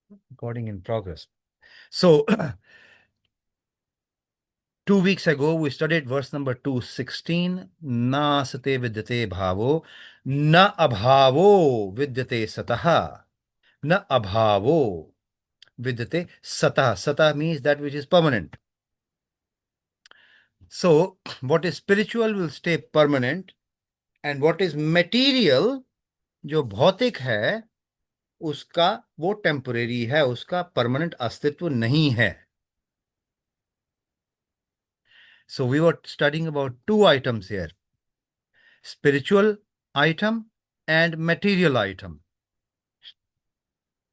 Recording in progress. So, 2 weeks ago, we studied verse number 216. Na sate vidyate bhavo, na abhavo vidyate sataha, na abhavo vidyate sataha. Sataha means that which is permanent. So, what is spiritual will stay permanent, and what is material, जो भौतिक है, उसका वो temporary है, उसका permanent अस्तित्व नहीं है. So we were studying about two items here: spiritual item and material item.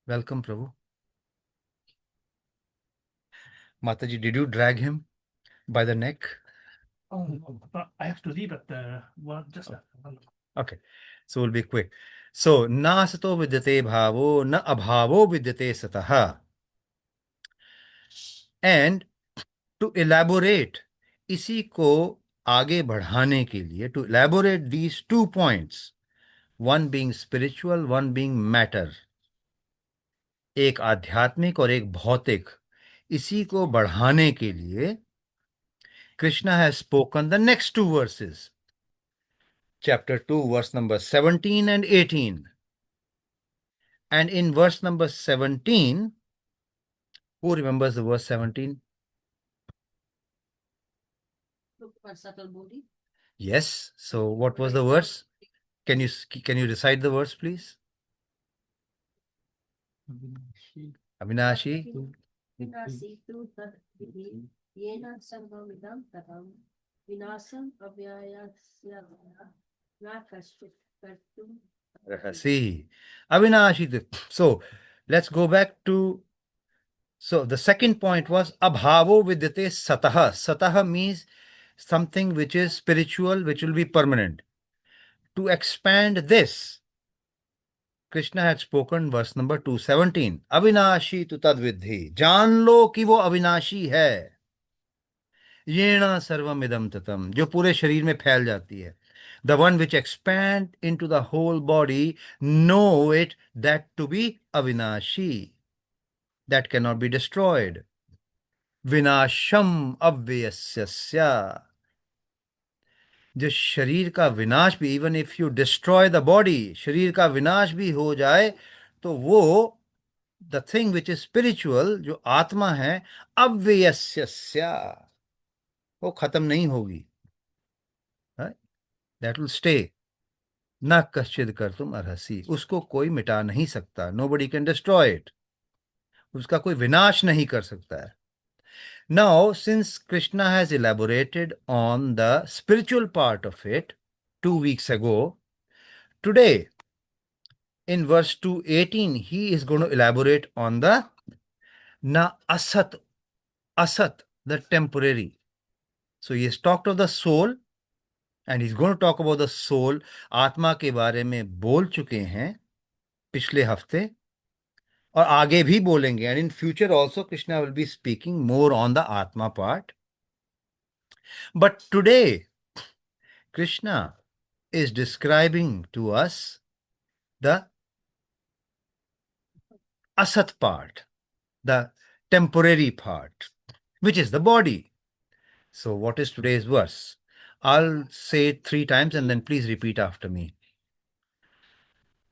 Welcome, Prabhu. Mataji, did you drag him by the neck? Oh, I have to leave at just Okay, so we'll be quick. So, na sato vidyate bhavo, na abhavo vidyate sataha. And to elaborate, इसी को आगे बढ़ाने के लिए, to elaborate these 2 points, one being spiritual, one being matter, एक आध्यात्मिक और एक भौतिक, इसी को बढ़ाने के लिए Krishna has spoken the next two verses, chapter 2, verse number 17 and 18. And in verse number 17, who remembers the verse 17? Look for subtle body. Yes. So what was the verse? Can you recite the verse, please? Avinashi. Vinasi tu tad vidhi yena sarvamidam tatam vinasam avyayasya na kashchit kartum Rahasi. Avinashi. So let's go back to. So the second point was abhavo vidyate sataha. Sataha means something which is spiritual, which will be permanent. To expand this, Krishna had spoken verse number 217. Avinashi tu tadvidhi. जान लो कि वो अविनाशी है. येना सर्वम इदम ततम, जो पूरे शरीर में फैल जाती है. The one which expand into the whole body, know it that to be avinashi, that cannot be destroyed. विनाशम अव्ययस्यस्य, जो शरीर का विनाश भी, even if you destroy the body, शरीर का विनाश भी हो जाए तो वो the thing which is spiritual, जो आत्मा है, अव्ययस्यस्य, वो खत्म नहीं होगी. That will stay. न कश्चिद कर तुम अर्हसी, उसको कोई मिटा नहीं सकता. Nobody can destroy it. उसका कोई विनाश नहीं कर सकता है. Now, since Krishna has elaborated on the spiritual part of it 2 weeks ago, today in verse 218, he is going to elaborate on the na asat, asat, the temporary. So he has talked of the soul and he's going to talk about the soul. आत्मा के बारे में बोल चुके हैं पिछले हफ्ते और आगे भी बोलेंगे. And in future also Krishna will be speaking more on the Atma part. But today Krishna is describing to us the asat part, the temporary part, which is the body. So, what is today's verse? I'll say it 3 times and then please repeat after me.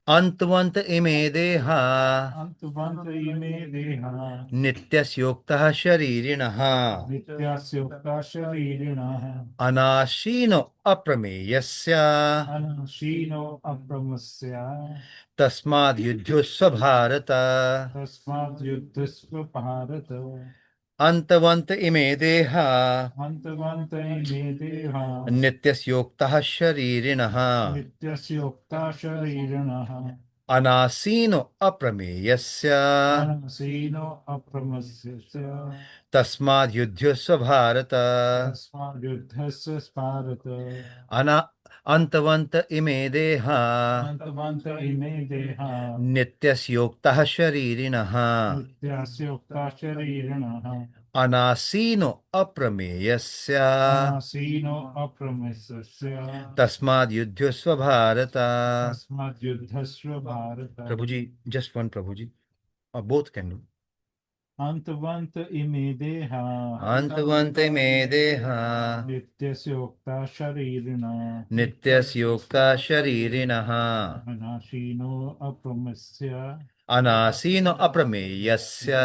Antavant ime deha Antavanta ime deha nityasyoktah sharirinaha nityasya sharirinaha anashino aprameyasya anashino apramasya tasmad yudhyusva bharata. tasmad yuddhasva bharata अंतवंत इमे देहा antavanta ime deha नित्यस्योक्तः शरीरिणः nityasya sharirinaha अनासीनो अप्रमेयस्य anasino apramasya तस्माद् युध्यस्व Bharat. tasmad yuddhasya bharata अना अंतवंत इमे देहा antavanta ime deha नित्यस्योक्तः शरीरिणः nityasya sharirinaha अनासीनो अप्रमेयस्य anasino apramasya तस्माद् युध्यस्व Bharat. tasmad yuddhasya bharata. Prabhu ji, just one, Prabhu ji. or both can do. Antavant ime deha Antavante me deha nityasya sharirina nityasya sharirinaha anashino apramasya anasino aprameyasya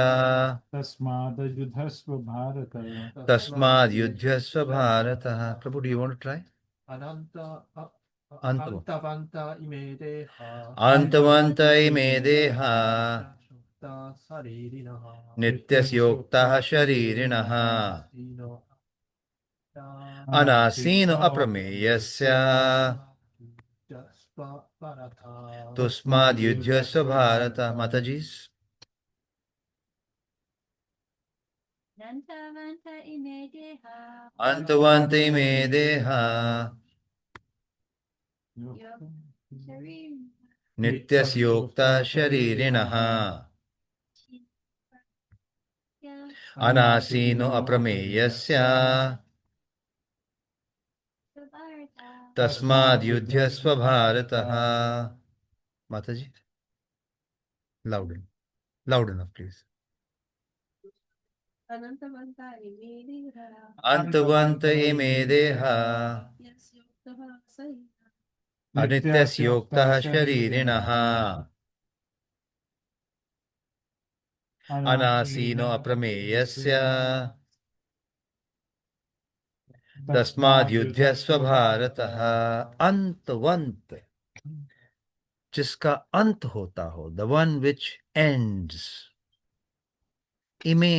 tasmadayudhasva bharata. tasmad yudhyasva bharata. Prabhu, do you want to try? Ananta Anta. Antavanta imedeha Antavanta me deha Shukta saririnaha nityasyoktah sharirinaha Sino anasino aprameyasya Jaspa Bharata tusmad yudhyasva bharata. Mataji's. Nantavanta ime deha Antavante me deha sharir nityasyoktah sharirinaha ya anasino aprameyasya Sabarta tasmad yudhyasva bharata. Mataji, loud enough, please. Anantavanta ime deha Antavante me deha Yasyuktaha sarita anityasyoktah sharirinaha anasino aprameyasya तस्माद् युध्यस्व भारतः. अंतवंत, जिसका अंत होता हो, the one which ends. इमे,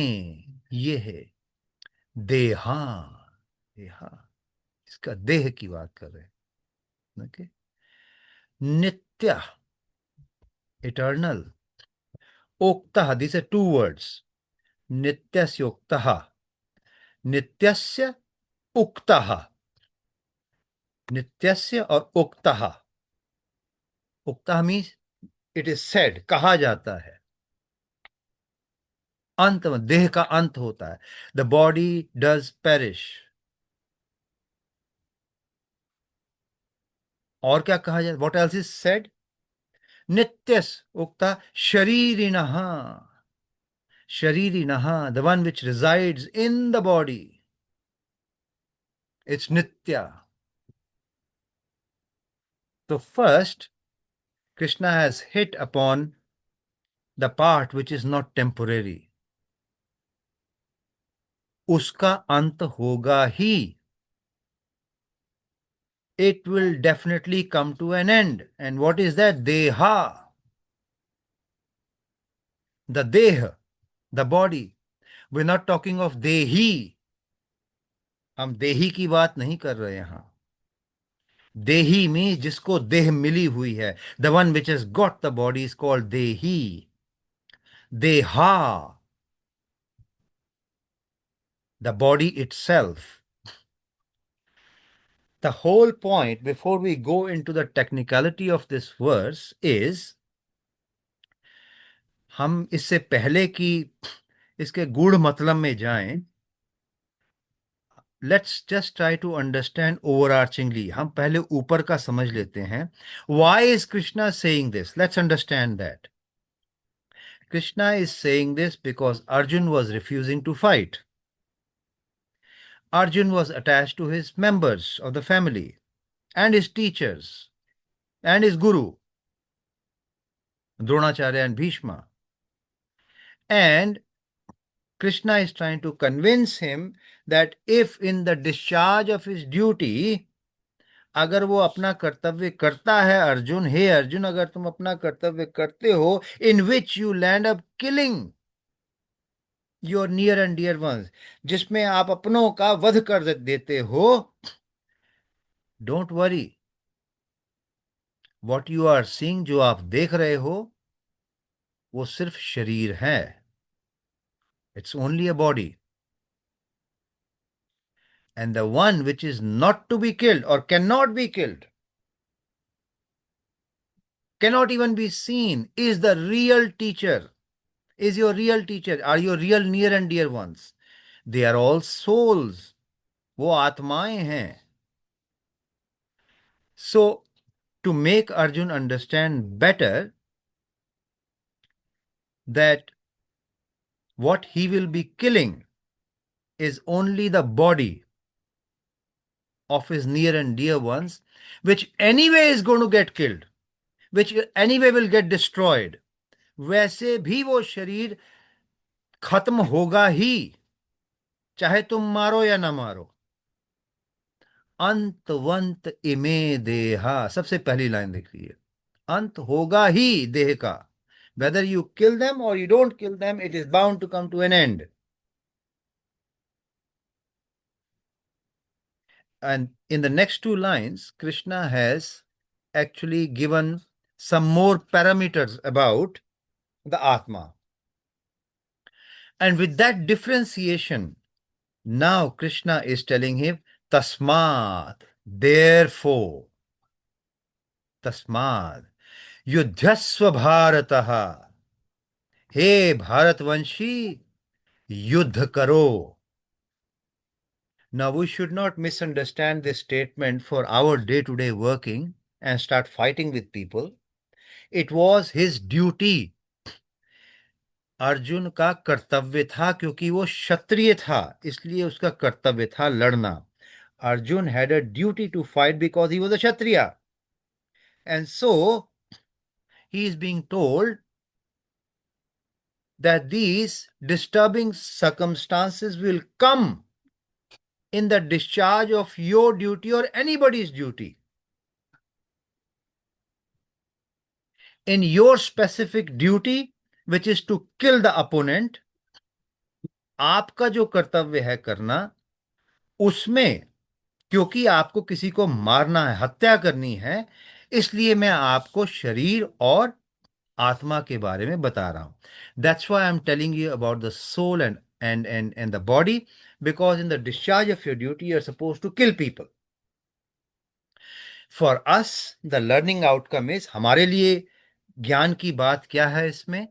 ये है. देहा, देहा, इसका देह की बात कर रहे हैं. ओके. नित्य, इटर्नल. उक्तः, दिस आर टू वर्ड्स. नित्यस्य उक्तः, नित्यस्य उक्तः. नित्यस्य और उक्तः. उक्तः मीन्स इट इज सेड, कहा जाता है. अंत, देह का अंत होता है. The body does perish. और क्या कहा जाए? What else is said? नित्यस उक्ता शरीरिणः. शरीरिणः, the one which resides in the body, it's नित्य. तो first Krishna has hit upon the part which is not temporary. उसका अंत होगा ही. It will definitely come to an end. And what is that? Deha. The deha, the body. We're not talking of dehi. हम देही की बात नहीं कर रहे यहां. देही मीन्स जिसको देह मिली हुई है. The one which has got the body is called देही. देहा, the body itself. The whole point, before we go into the technicality of this verse, is हम इससे पहले कि इसके गूढ़ मतलब में जाएं, let's just try to understand overarchingly. हम पहले ऊपर का समझ लेते हैं. Why is Krishna saying this? Let's understand that. Krishna is saying this because Arjun was refusing to fight. Arjun was attached to his members of the family and his teachers and his guru, Dronacharya and Bhishma. And Krishna is trying to convince him that if in the discharge of his duty, अगर वो अपना कर्तव्य करता है, अर्जुन, हे अर्जुन, अगर तुम अपना कर्तव्य करते हो, in which you land up killing your near and dear ones, जिसमें आप अपनों का वध कर देते हो, don't worry. What you are seeing, जो आप देख रहे हो, वो सिर्फ शरीर है. It's only a body. And the one which is not to be killed or cannot be killed, cannot even be seen, is the real teacher, is your real teacher, are your real near and dear ones. They are all souls. वो आत्माएं हैं. So, to make Arjun understand better, that what he will be killing is only the body of his near and dear ones, which anyway is going to get killed, which anyway will get destroyed. वैसे भी वो शरीर खत्म होगा ही, चाहे तुम मारो या ना मारो. अंतवंत इमे देहा, सबसे पहली लाइन लिख लीजिए. अंत होगा ही देह का. Whether you kill them or you don't kill them, it is bound to come to an end. And in the next two lines, Krishna has actually given some more parameters about the Atma. And with that differentiation, now Krishna is telling him, Tasmat, therefore, Tasmat, Yudhyasva Bharataha, हे भारतवंशी, युद्ध करो. Now we should not misunderstand this statement for our day-to-day working and start fighting with people. It was his duty. Arjun का कर्तव्य था, क्योंकि वो क्षत्रिय था, इसलिए उसका कर्तव्य था लड़ना. Arjun had a duty to fight because he was a Kshatriya. And so he is being told that these disturbing circumstances will come in the discharge of your duty or anybody's duty. In your specific duty, which is to kill the opponent, आपका जो कर्तव्य है करना, उसमें क्योंकि आपको किसी को मारना है, हत्या करनी है, इसलिए मैं आपको शरीर और आत्मा के बारे में बता रहा हूं. That's why I'm telling you about the soul and the body, because in the discharge of your duty, you're supposed to kill people. For us, the learning outcome is, हमारे लिए ज्ञान की बात क्या है इसमें?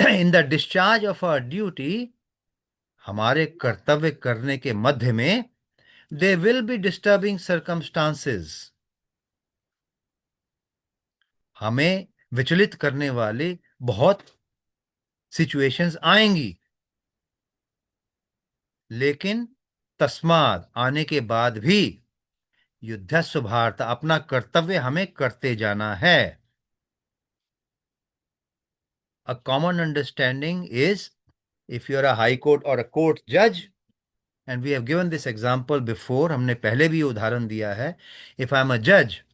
In the discharge of our duty, हमारे कर्तव्य करने के मध्य में, there will be disturbing circumstances. हमें विचलित करने वाले बहुत सिचुएशंस आएंगी, लेकिन तस्माद आने के बाद भी युद्धस्व भारत, अपना कर्तव्य हमें करते जाना है. A common understanding is, if you are a high court or a court judge, and we have given this example before, हमने पहले भी उदाहरण दिया है. If I am a judge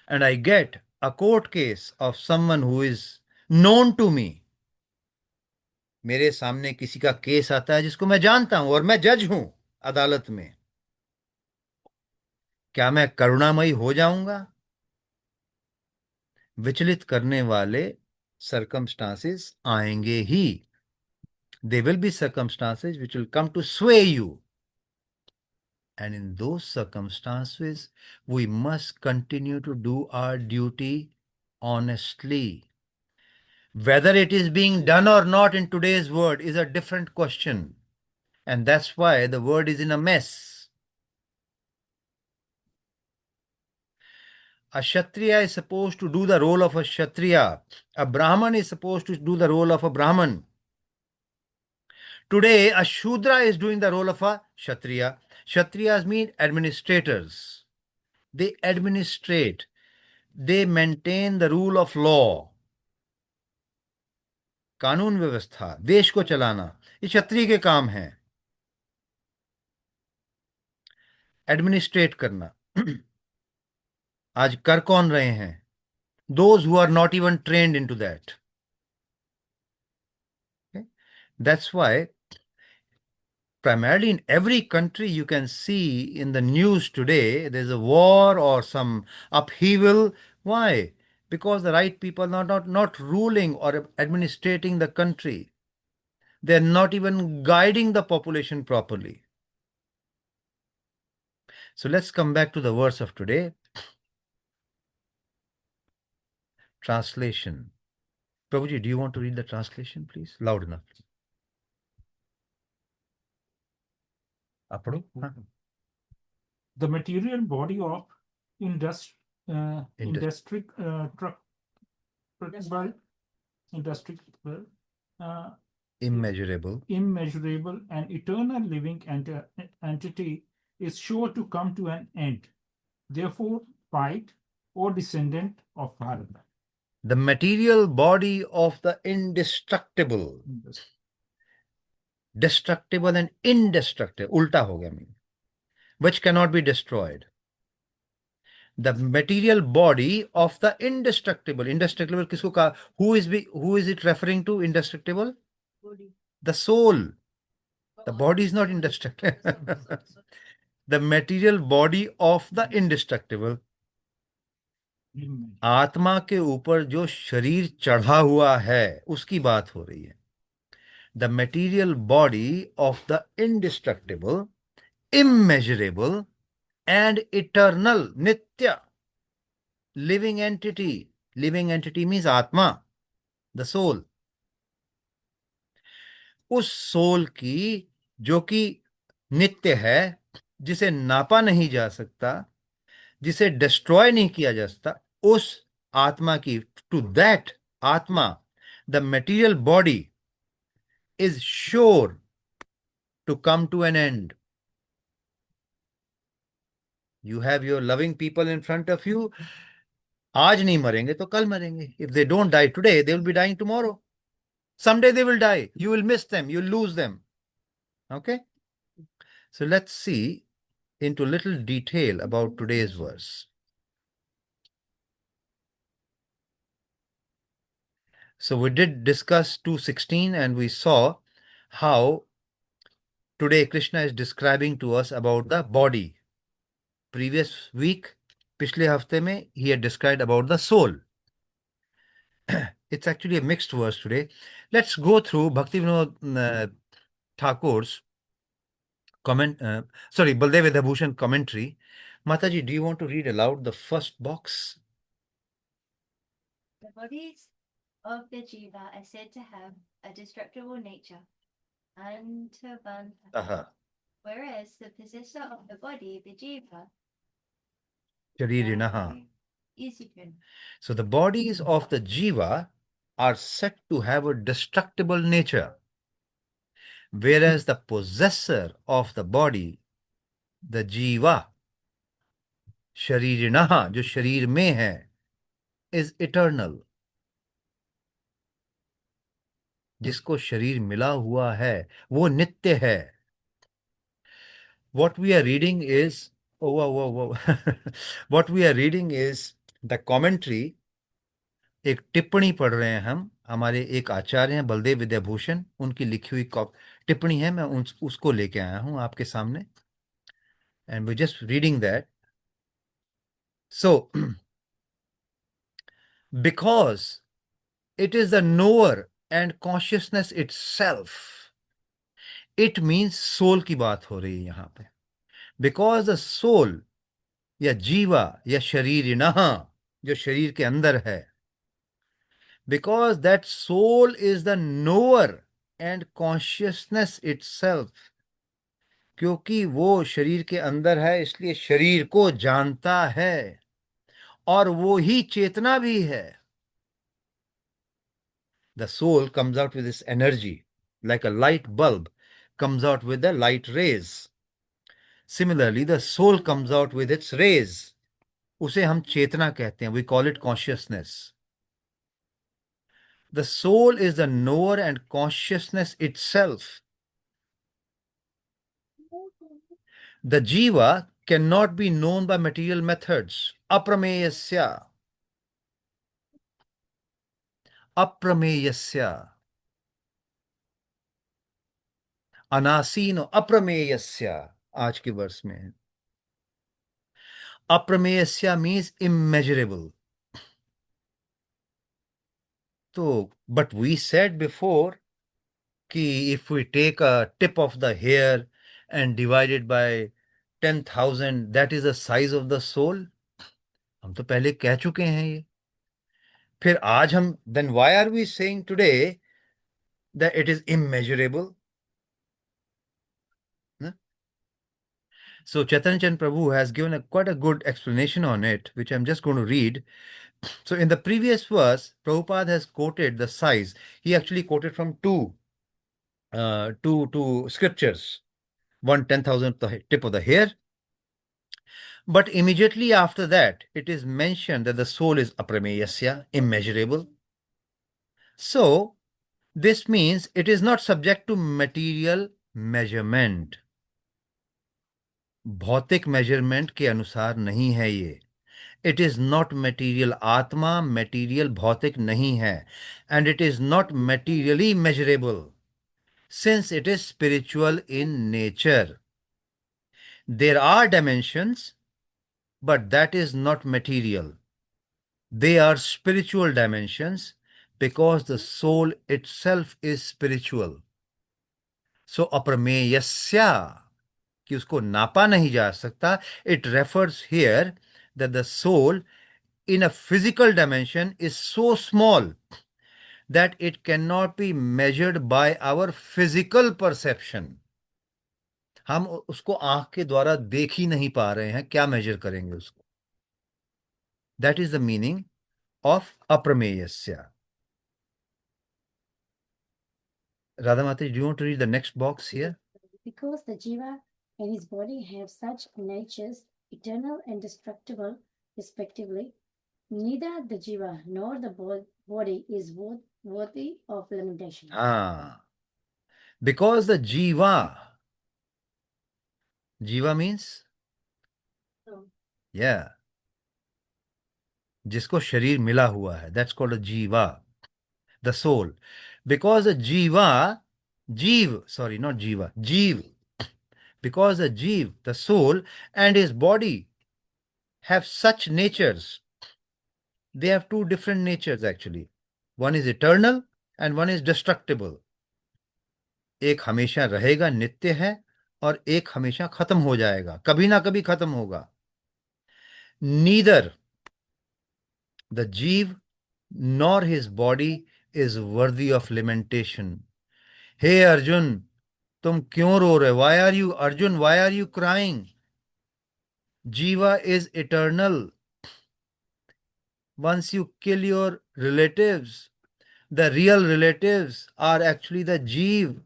and I get a court case of someone who is known to me, मेरे सामने किसी का केस आता है जिसको मैं जानता हूं और मैं जज हूं अदालत में, क्या मैं करुणामयी हो जाऊंगा? विचलित करने वाले circumstances आएंगे ही. There will be circumstances which will come to sway you. And in those circumstances, we must continue to do our duty honestly. Whether it is being done or not in today's world is a different question. And that's why the world is in a mess. A Kshatriya is supposed to do the role of a Kshatriya. A Brahman is supposed to do the role of a Brahman. Today, a Shudra is doing the role of a Kshatriya. Kshatriyas mean administrators. They administrate. They maintain the rule of law. कानून व्यवस्था, देश को चलाना, ये क्षत्रिय के काम है. Administrate करना. आज कर कौन रहे हैं? Those who are not even trained into that. Okay? That's why primarily in every country you can see in the news today there's a war or some upheaval. Why? Because the right people are not ruling or administrating the country. They're not even guiding the population properly. So let's come back to the verse of today. Translation. Prabhuji, do you want to read the translation, please? Loud enough. Apado? The material body of industry, Indus- truck by indestructible, uh, immeasurable, immeasurable, and eternal living entity is sure to come to an end. Therefore, fight, O descendant of Bharat. the material body of the indestructible, destructible and indestructible, ulta ho gaya mean, which cannot be destroyed. The material body of the indestructible, kisko ka, who is it referring to, indestructible? Body. The soul. The body is not indestructible. The material body of the indestructible, आत्मा के ऊपर जो शरीर चढ़ा हुआ है उसकी बात हो रही है. The material body of the indestructible, immeasurable and eternal, nitya, living entity. Living entity means आत्मा, the soul. उस सोल की जो कि नित्य है, जिसे नापा नहीं जा सकता, जिसे डिस्ट्रॉय नहीं किया जा सकता, उस आत्मा की, टू दैट आत्मा, the material body is sure to come to an end. You have your loving people in front of you. आज नहीं मरेंगे तो कल मरेंगे. If they don't die today, they will be dying tomorrow. Someday they will die. You will miss them. You'll lose them. Okay? So let's see into little detail about today's verse. So we did discuss 2:16 and we saw how today Krishna is describing to us about the body. Previous week, पिछले हफ्ते में, he had described about the soul. It's actually a mixed verse today. Let's go through Bhaktivinoda Thakur's comment, Baldev Vedabhushan commentary. Mataji, do you want to read aloud the first box? The bodies of the jiva are said to have a destructible nature, antavanta, whereas the possessor of the body, the jiva, Sharirinaha. is eternal. So the bodies of the jiva are said to have a destructible nature, whereas the possessor of the body, the jiva, sharirinaha, जो शरीर में है, is eternal. जिसको शरीर मिला हुआ है वो नित्य है. What we are reading is, what we are reading is the commentary. एक टिप्पणी पढ़ रहे हैं हम, हमारे एक आचार्य हैं बलदेव विद्याभूषण, उनकी लिखी हुई टिप्पणी है. मैं उसको लेके आया हूं आपके सामने. And we just reading that. So because it is the knower and consciousness itself. It means soul की बात हो रही है यहां पे. Because the soul या जीवा या शरीरिणः, जो शरीर के अंदर है, because that soul is the knower and consciousness itself, क्योंकि वो शरीर के अंदर है इसलिए शरीर को जानता है और वो ही चेतना भी है. The soul comes out with this energy, like a light bulb comes out with the light rays. Similarly, the soul comes out with its rays. उसे हम चेतना कहते हैं. We call it consciousness. The soul is the knower and consciousness itself. The jiva cannot be known by material methods. Aprameyasya. Aprameyasya. Anasino aprameyasya. आज के वर्ष में है. Aprameyasya means immeasurable. So, but we said before कि if we take a tip of the hair and divide it by 10,000, that is the size of the soul. हम तो पहले कह चुके हैं ये. फिर आज हम, then why are we saying today that it is immeasurable? So Chaitanya Chand Prabhu has given quite a good explanation on it, which I'm just going to read. So in the previous verse, Prabhupada has quoted the size. He actually quoted from two scriptures. One 10,000th the tip of the hair. But immediately after that, it is mentioned that the soul is aprameyasya, immeasurable. So this means it is not subject to material measurement. भौतिक measurement के अनुसार नहीं है ये. It is not material. आत्मा material भौतिक नहीं है. And it is not materially measurable, since it is spiritual in nature. There are dimensions, but that is not material. They are spiritual dimensions because the soul itself is spiritual. So aprameyasya, कि उसको नापा नहीं जा सकता, it refers here that the soul in a physical dimension is so small that it cannot be measured by our physical perception. हम उसको आंख के द्वारा देख ही नहीं पा रहे हैं, क्या मेजर करेंगे उसको. That is the meaning of aprameyasya. Radhamati, do you want to read the next box here? Because the jiva and his body have such natures, eternal and destructible, respectively, neither the jiva nor the body is worthy of lamentation. Because the jiva means, yeah, जिसको शरीर मिला हुआ है, that's called a jiva, the soul. Because the jiva, not jiva, jeev, because the jeev, the soul, and his body have such natures. They have two different natures actually. One is eternal and one is destructible. एक हमेशा रहेगा, नित्य है, और एक हमेशा खत्म हो जाएगा, कभी ना कभी खत्म होगा. Neither the jeev nor his body is worthy of lamentation. Hey Arjun, तुम क्यों रो रहे? Why are you, Arjun, why are you crying? Jiva is eternal. Once you kill your relatives, the real relatives are actually the jeev.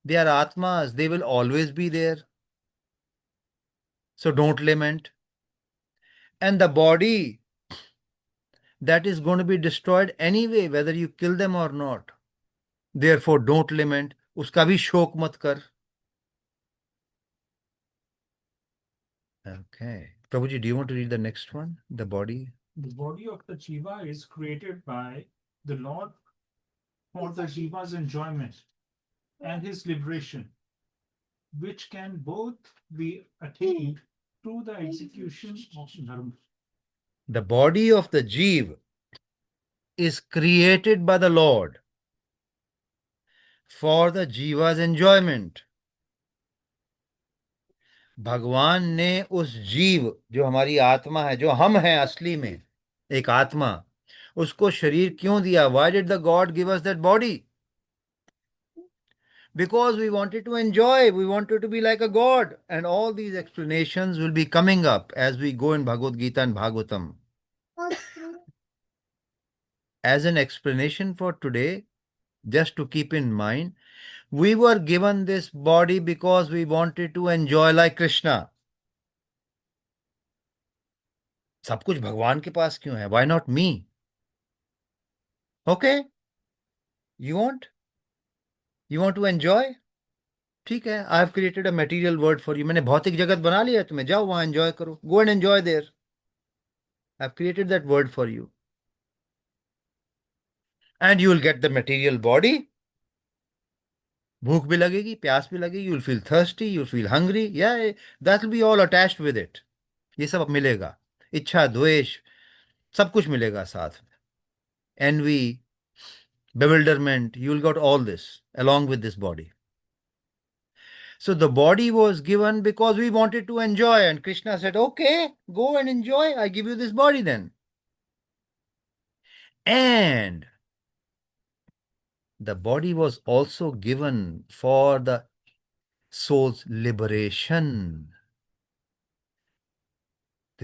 They are atmas. They will always be there. So don't lament. And the body, that is going to be destroyed anyway, whether you kill them or not. Therefore, don't lament. Uska bhi shok mat kar. Okay. Prabhuji, do you want to read the next one? The body? The body of the jiva is created by the Lord for the jiva's enjoyment and his liberation, which can both be attained through the execution of dharma. The body of the jeev is created by the Lord for the jiva's enjoyment. भगवान ने उस जीव, जो हमारी आत्मा है, जो हम हैं असली में, एक आत्मा, उसको शरीर क्यों दिया? Why did the God give us that body? Because we wanted to enjoy, we wanted to be like a God. And all these explanations will be coming up as we go in Bhagavad Gita and Bhagavatam. As an explanation for today, just to keep in mind, we were given this body because we wanted to enjoy like Krishna. सब कुछ भगवान के पास क्यों है? Why not me? Okay? You want to enjoy? ठीक है, I have created a material world for you. मैंने भौतिक जगत बना लिया है तुम्हें, जाओ वहां enjoy करो. Go and enjoy there. I have created that world for you. And you will get the material body. भूख भी लगेगी, प्यास भी लगेगी, you'll feel thirsty, you'll feel hungry. Yeah, that will be all attached with it. ये सब मिलेगा. इच्छा, द्वेष, सब कुछ मिलेगा साथ में. Envy, bewilderment, you'll got all this along with this body. So the body was given because we wanted to enjoy, and Krishna said, okay, go and enjoy. I give you this body then. And the body was also given for the soul's liberation.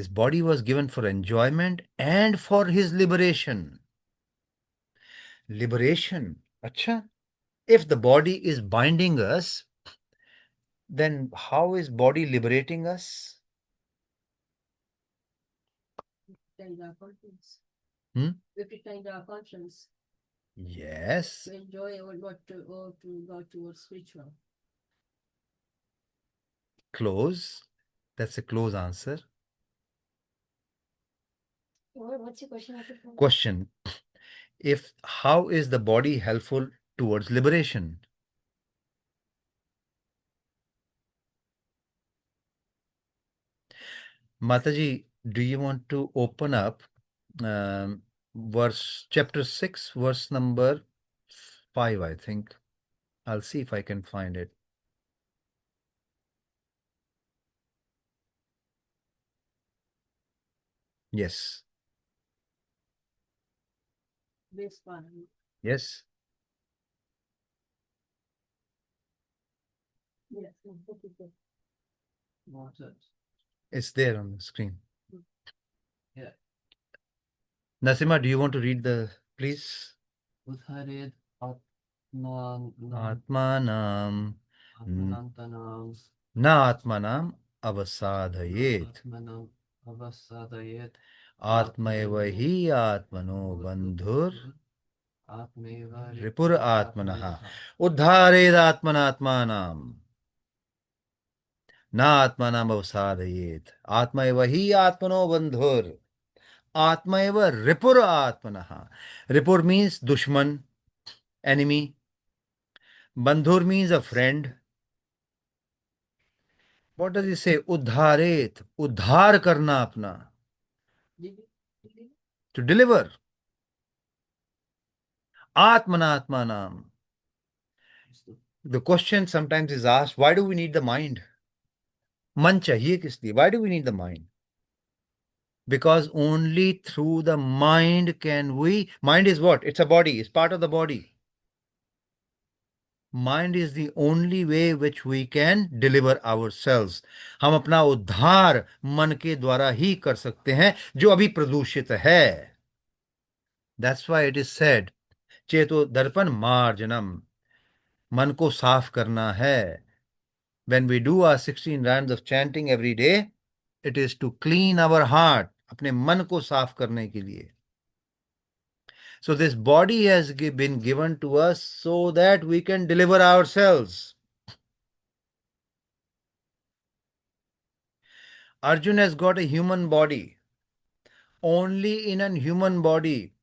This body was given for enjoyment and for his liberation. Liberation. Acha. If the body is binding us, then how is body liberating us? Train our conscience. Hmm? We have to train our conscience Yes. to enjoy or not to, or to go towards spiritual. Close. That's a close answer. What's your question? Question. How is the body helpful towards liberation? Mataji, do you want to open up chapter 6, verse number 5, I think. I'll see if I can find it. Yes. This one. Yes. Yes. Water. It's there on the screen. Yeah. Nasima, do you want to read please? Udharet Atman Atmanam Atmanantanam na atmanam avasadhayet. Atmanam Avasadayet Atmaeva hi atmano bandhur Atmeva ripur atmanaha. Udharet atmanatmanam na atmanam avasadhayet. Atmaeva hi atmano bandhur. Atmaeva ripur atmanaha. Ripur means dushman, enemy. Bandhur means a friend. What does he say? Udharet. Udhar karna apna. To deliver. Atmanatmanam. The question sometimes is asked, why do we need the mind? Man chahiye kis liye? Why do we need the mind? Because only through the mind can we. Mind is what? It's a body. It's part of the body. Mind is the only way which we can deliver ourselves. हम अपना उद्धार मन के द्वारा ही कर सकते हैं जो अभी प्रदूषित है. That's why it is said, चेतो दर्पण मार्जनम. मन को साफ करना है. When we do our 16 rounds of chanting every day, it is to clean our heart. अपने मन को साफ करने के लिए. So this body has been given to us so that we can deliver ourselves. Arjun has got a human body. Only in a human body.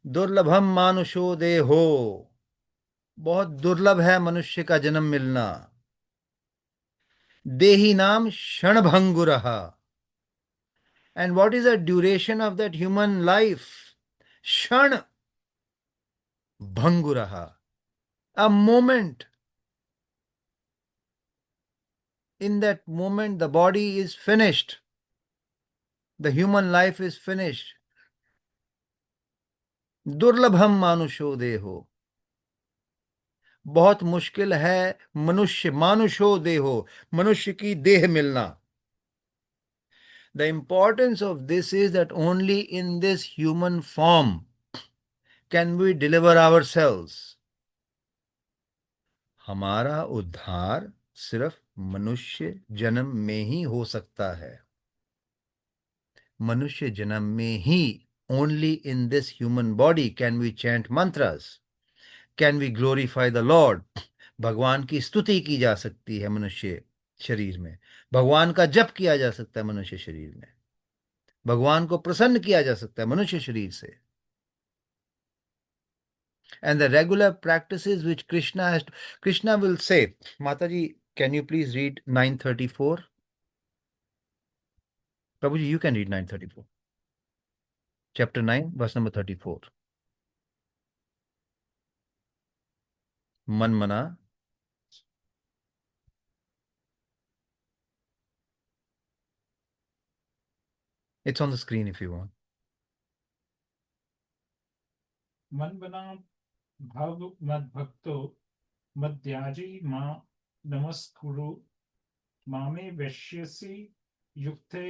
दुर्लभम मानुषो देहो. बहुत दुर्लभ है मनुष्य का जन्म मिलना. देही नाम क्षणभंगुरः. And what is the duration of that human life? Shan Bhanguraha. A moment. In that moment, the body is finished. The human life is finished. दुर्लभम मानुषो देहो. बहुत मुश्किल है मानुषो देहो. मनुष्य की देह मिलना. The importance of this is that only in this human form can we deliver ourselves. हमारा उद्धार सिर्फ मनुष्य जन्म में ही हो सकता है. मनुष्य जन्म में ही. Only in this human body can we chant mantras. Can we glorify the Lord. भगवान की स्तुति की जा सकती है मनुष्य शरीर में. भगवान का जप किया जा सकता है मनुष्य शरीर में. भगवान को प्रसन्न किया जा सकता है मनुष्य शरीर से. And the regular practices which Krishna will say. Mataji, can you please read 934? Prabhuji, you can read 934. Chapter 9, verse number 34. Manmana. It's on the screen if you want. मन बना भाव मद भक्तो मद्याजी मां नमस्कुरु मामे वैश्यसी युक्ते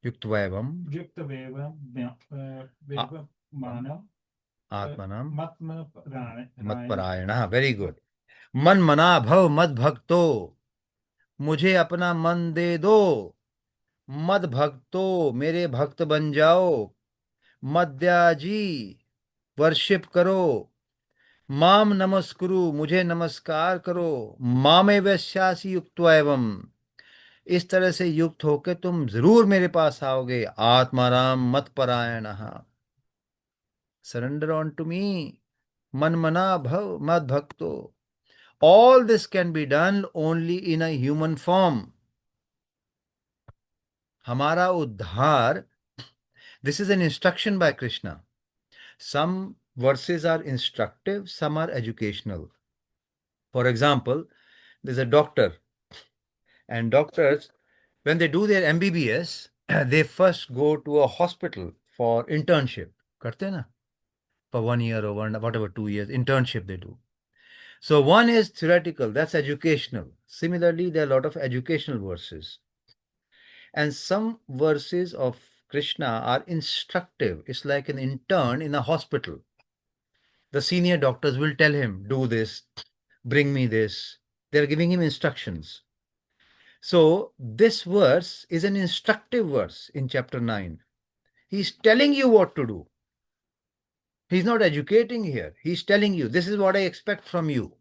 युक्त्वैवं वेव मानव आत्मनां मत्परायण मत्परायणः. Very good. मन मना भव मद भक्तो, मुझे अपना मन दे दो. मद भक्तो, मेरे भक्त बन जाओ. मद्याजी, वर्शिप करो. माम नमस्कुरु, मुझे नमस्कार करो. मामे वैश्यासी युक्त्वैवं, इस तरह से युक्त होकर तुम जरूर मेरे पास आओगे. आत्माराम मत्परायणः, सरेंडर ऑन टू मी. मन मना भव मद भक्तो. All this can be done only in a human form. हमारा उद्धार, this is an instruction by Krishna. Some verses are instructive, some are educational. For example, there's a doctor, and doctors, when they do their MBBS, they first go to a hospital for internship. करते हैं ना? For 1 year or whatever 2 years, internship they do. So one is theoretical, that's educational. Similarly, there are a lot of educational verses. And some verses of Krishna are instructive. It's like an intern in a hospital. The senior doctors will tell him, do this, bring me this. They're giving him instructions. So this verse is an instructive verse in chapter 9. He's telling you what to do. He's not educating here. He's telling you, this is what I expect from you.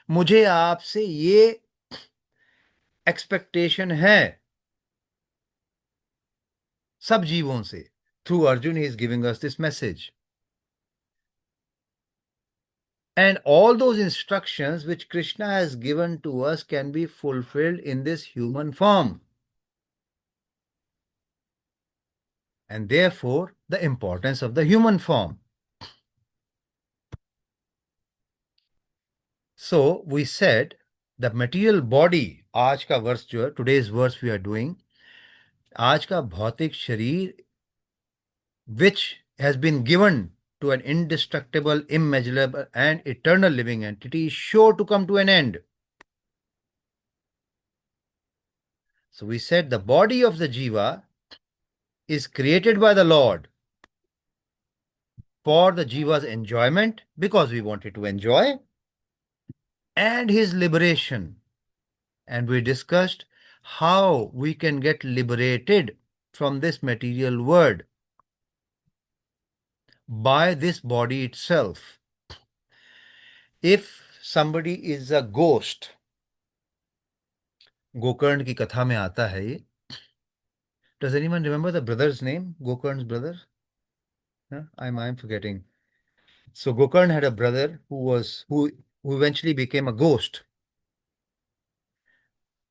मुझे आपसे ये expectation है. सब जीवों से. Through Arjun, he is giving us this message. And all those instructions which Krishna has given to us can be fulfilled in this human form. And therefore, the importance of the human form. So, we said the material body, आज का verse जो है, today's verse we are doing, आज का भौतिक शरीर, which has been given to an indestructible, immeasurable, and eternal living entity, is sure to come to an end. So we said the body of the jiva is created by the Lord for the jiva's enjoyment, because we wanted to enjoy, and his liberation. And we discussed how we can get liberated from this material world by this body itself. If somebody is a ghost, Gokarna की कथा में आता है ये. Does anyone remember the brother's name? Gokarna's brother? No? I'm forgetting. So Gokarna had a brother who eventually became a ghost.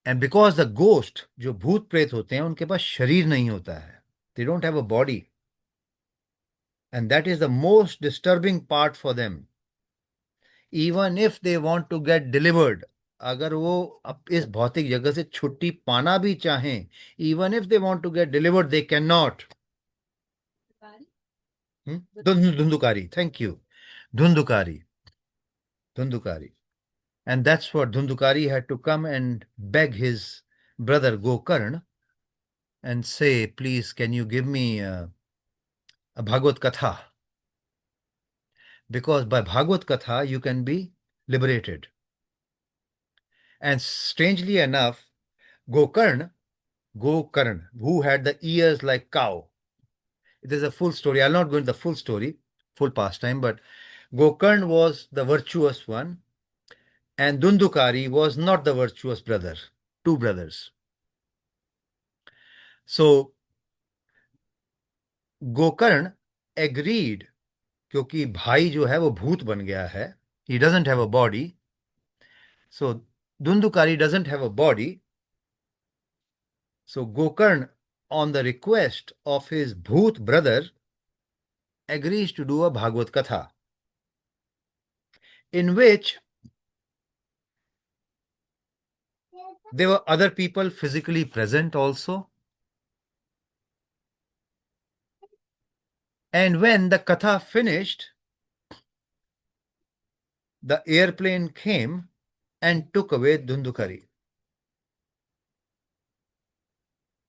And because the ghost, जो भूत प्रेत होते हैं, उनके पास शरीर नहीं होता है. They don't have a body. And that is the most disturbing part for them. Even if they want to get delivered, अगर वो इस भौतिक जगत से छुट्टी पाना भी चाहें, even if they want to get delivered, they cannot. Dhundukari, thank you. Dhundukari. And that's what Dhundukari had to come and beg his brother Gokarna and say, please, can you give me a Bhagavad Katha? Because by Bhagavad Katha, you can be liberated. And strangely enough, Gokarna, who had the ears like cow. It is a full story. I'll not go into the full story, full pastime, but Gokarna was the virtuous one, and Dhundukari was not the virtuous brother. Two brothers. So Gokarna agreed, क्योंकि भाई जो है वो भूत बन गया है. He doesn't have a body. So Dhundukari doesn't have a body. So Gokarna, on the request of his bhoot brother, agrees to do a Bhagavad Katha, in which there were other people physically present also. And when the Katha finished, the airplane came and took away Dhundukari.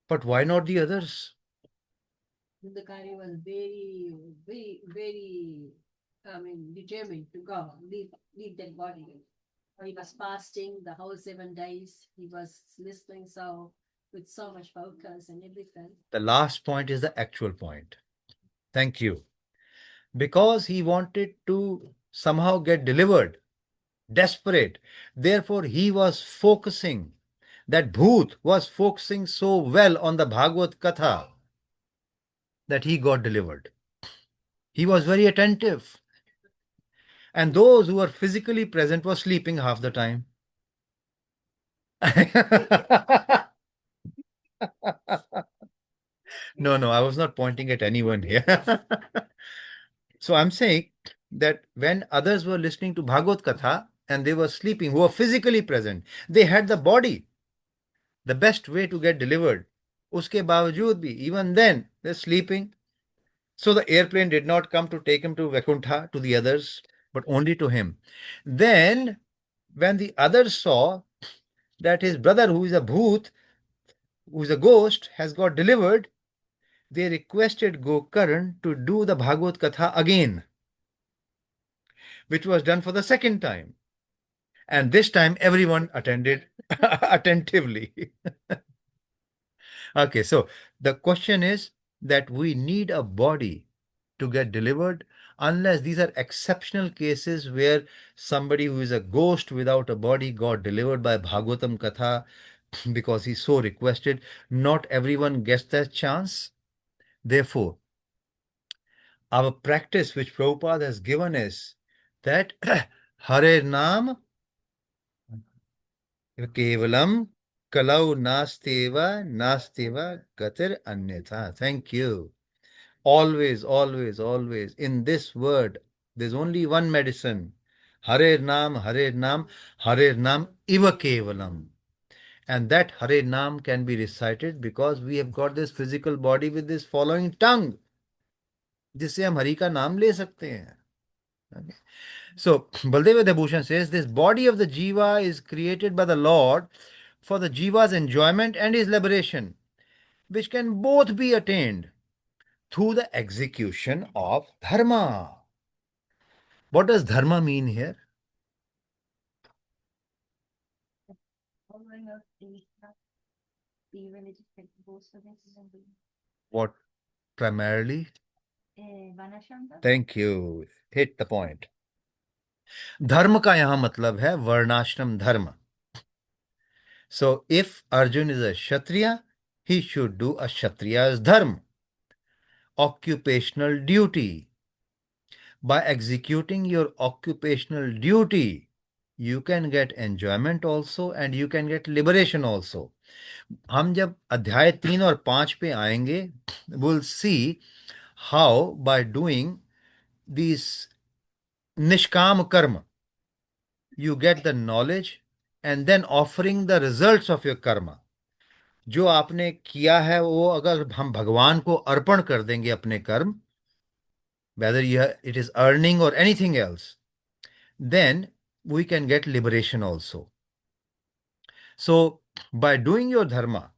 But why not the others? Dundakari was very, determined to go, leave that body. He was fasting the whole 7 days. He was listening with so much focus and everything. The last point is the actual point. Thank you. Because he wanted to somehow get delivered, desperate. Therefore, he was focusing. That Bhoot was focusing so well on the Bhagavad Katha that he got delivered. He was very attentive. And those who were physically present were sleeping half the time. No, I was not pointing at anyone here. So I'm saying that when others were listening to Bhagavad Katha and they were sleeping, who were physically present, they had the body, the best way to get delivered. Uske bawajud bhi, even then, they're sleeping. So the airplane did not come to take him to Vaikuntha, to the others, but only to him. Then, when the others saw that his brother, who is a bhoot, who is a ghost, has got delivered, they requested Gokaran to do the Bhagavad Katha again, which was done for the second time. And this time everyone attended attentively. Okay, so the question is that we need a body to get delivered, unless these are exceptional cases where somebody who is a ghost without a body got delivered by Bhagavatam Katha because he so requested. Not everyone gets that chance. Therefore, our practice which Prabhupada has given is that Hare Nam Kevalam Kalau Nasteva Gatir Anyatha. Thank you. Always, always, always. In this word, there's only one medicine. Hare Nam, Hare Nam, Hare Nam Iva Kevalam. And that Hare Nam can be recited because we have got this physical body with this following tongue, जिससे हम हरि का नाम ले सकते हैं. Okay. So, Baldev Bhushan says this body of the Jiva is created by the Lord for the Jiva's enjoyment and his liberation, which can both be attained through the execution of Dharma. What does Dharma mean here? Following of the religious principles for this is What primarily? Vanashrama. Thank you. Hit the point. धर्म का यहां मतलब है वर्णाश्रम धर्म. So if Arjun is a Kshatriya, he should do a Kshatriya's dharma, occupational duty. By executing your occupational duty, you can get enjoyment also and you can get liberation also. हम जब अध्याय 3 और 5 पे आएंगे, we'll see how by doing these nishkam karma, you get the knowledge and then offering the results of your karma. जो आपने किया है वो अगर हम भगवान को अर्पण कर देंगे अपने कर्म, whether it is earning or anything else, then we can get liberation also. So by doing your dharma,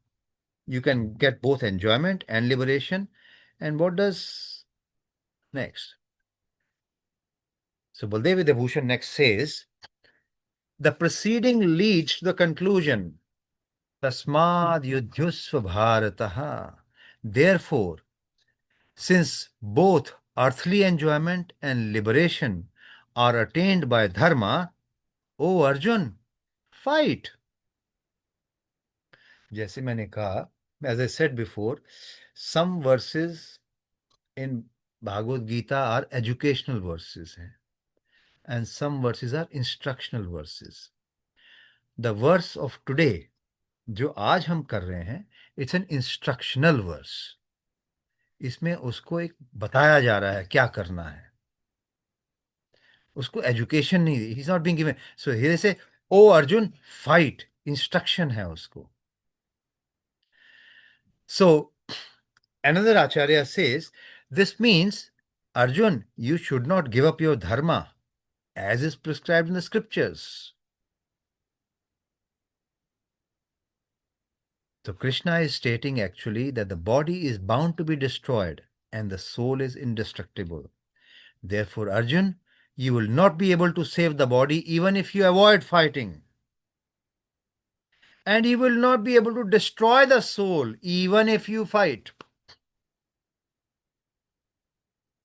you can get both enjoyment and liberation. And what does next? So Baldev Bhushan next says, the preceding leads to the conclusion. Tasmad yudhyusva bharataha. Therefore, since both earthly enjoyment and liberation are attained by dharma, O Arjun, fight. जैसे मैंने कहा, as I said before, some verses in Bhagavad Gita are educational verses and some verses are instructional verses. The verse of today, जो आज हम कर रहे हैं, it's an instructional verse. इसमें उसको एक बताया जा रहा है क्या करना है. उसको एजुकेशन नहीं, he's not being given. So here they say, O Arjun, fight. Instruction है उसको. So another Acharya says, this means, Arjun, you should not give up your dharma as is prescribed in the scriptures. So Krishna is stating actually that the body is bound to be destroyed. and the soul is indestructible. Therefore, Arjun, you will not be able to save the body even if you avoid fighting. And you will not be able to destroy the soul even if you fight.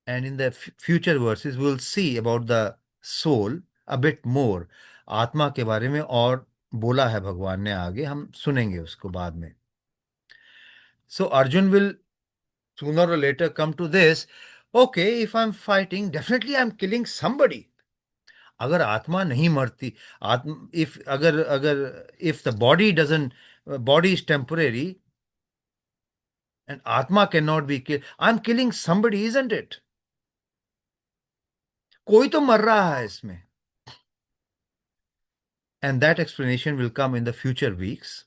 And in the future verses, we'll see about the soul a bit more. आत्मा के बारे में और बोला है भगवान ने आगे, हम सुनेंगे उसको बाद में. So Arjun will sooner or later come to this. Okay, if I'm fighting, definitely I'm killing somebody. अगर आत्मा नहीं मरती, आत्म if अगर अगर if the body doesn't body is temporary and atma cannot be killed, I'm killing somebody, isn't it? कोई तो मर रहा है इसमें. And that explanation will come in the future weeks.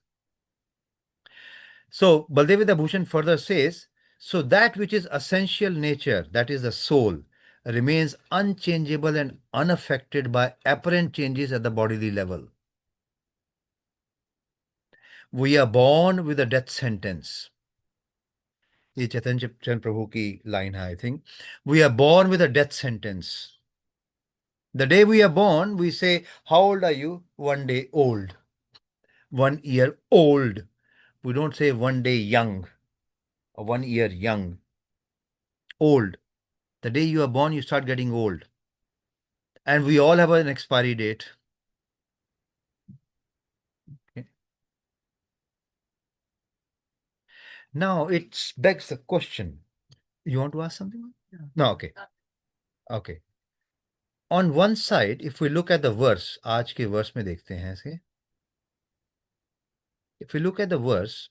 So Baldev Bhushan further says, so that which is essential nature, that is the soul, remains unchangeable and unaffected by apparent changes at the bodily level. We are born with a death sentence. ये चैतन्य चंद प्रभु की line है, I think. We are born with a death sentence. The day we are born, we say, how old are you? 1 day old. 1 year old. We don't say 1 day young or 1 year young. Old. The day you are born, you start getting old. And we all have an expiry date. Okay. Now it begs the question. You want to ask something? No, okay. Okay. On one side, if we look at the verse, आज के verse में देखते हैं इसे. If we look at the verse,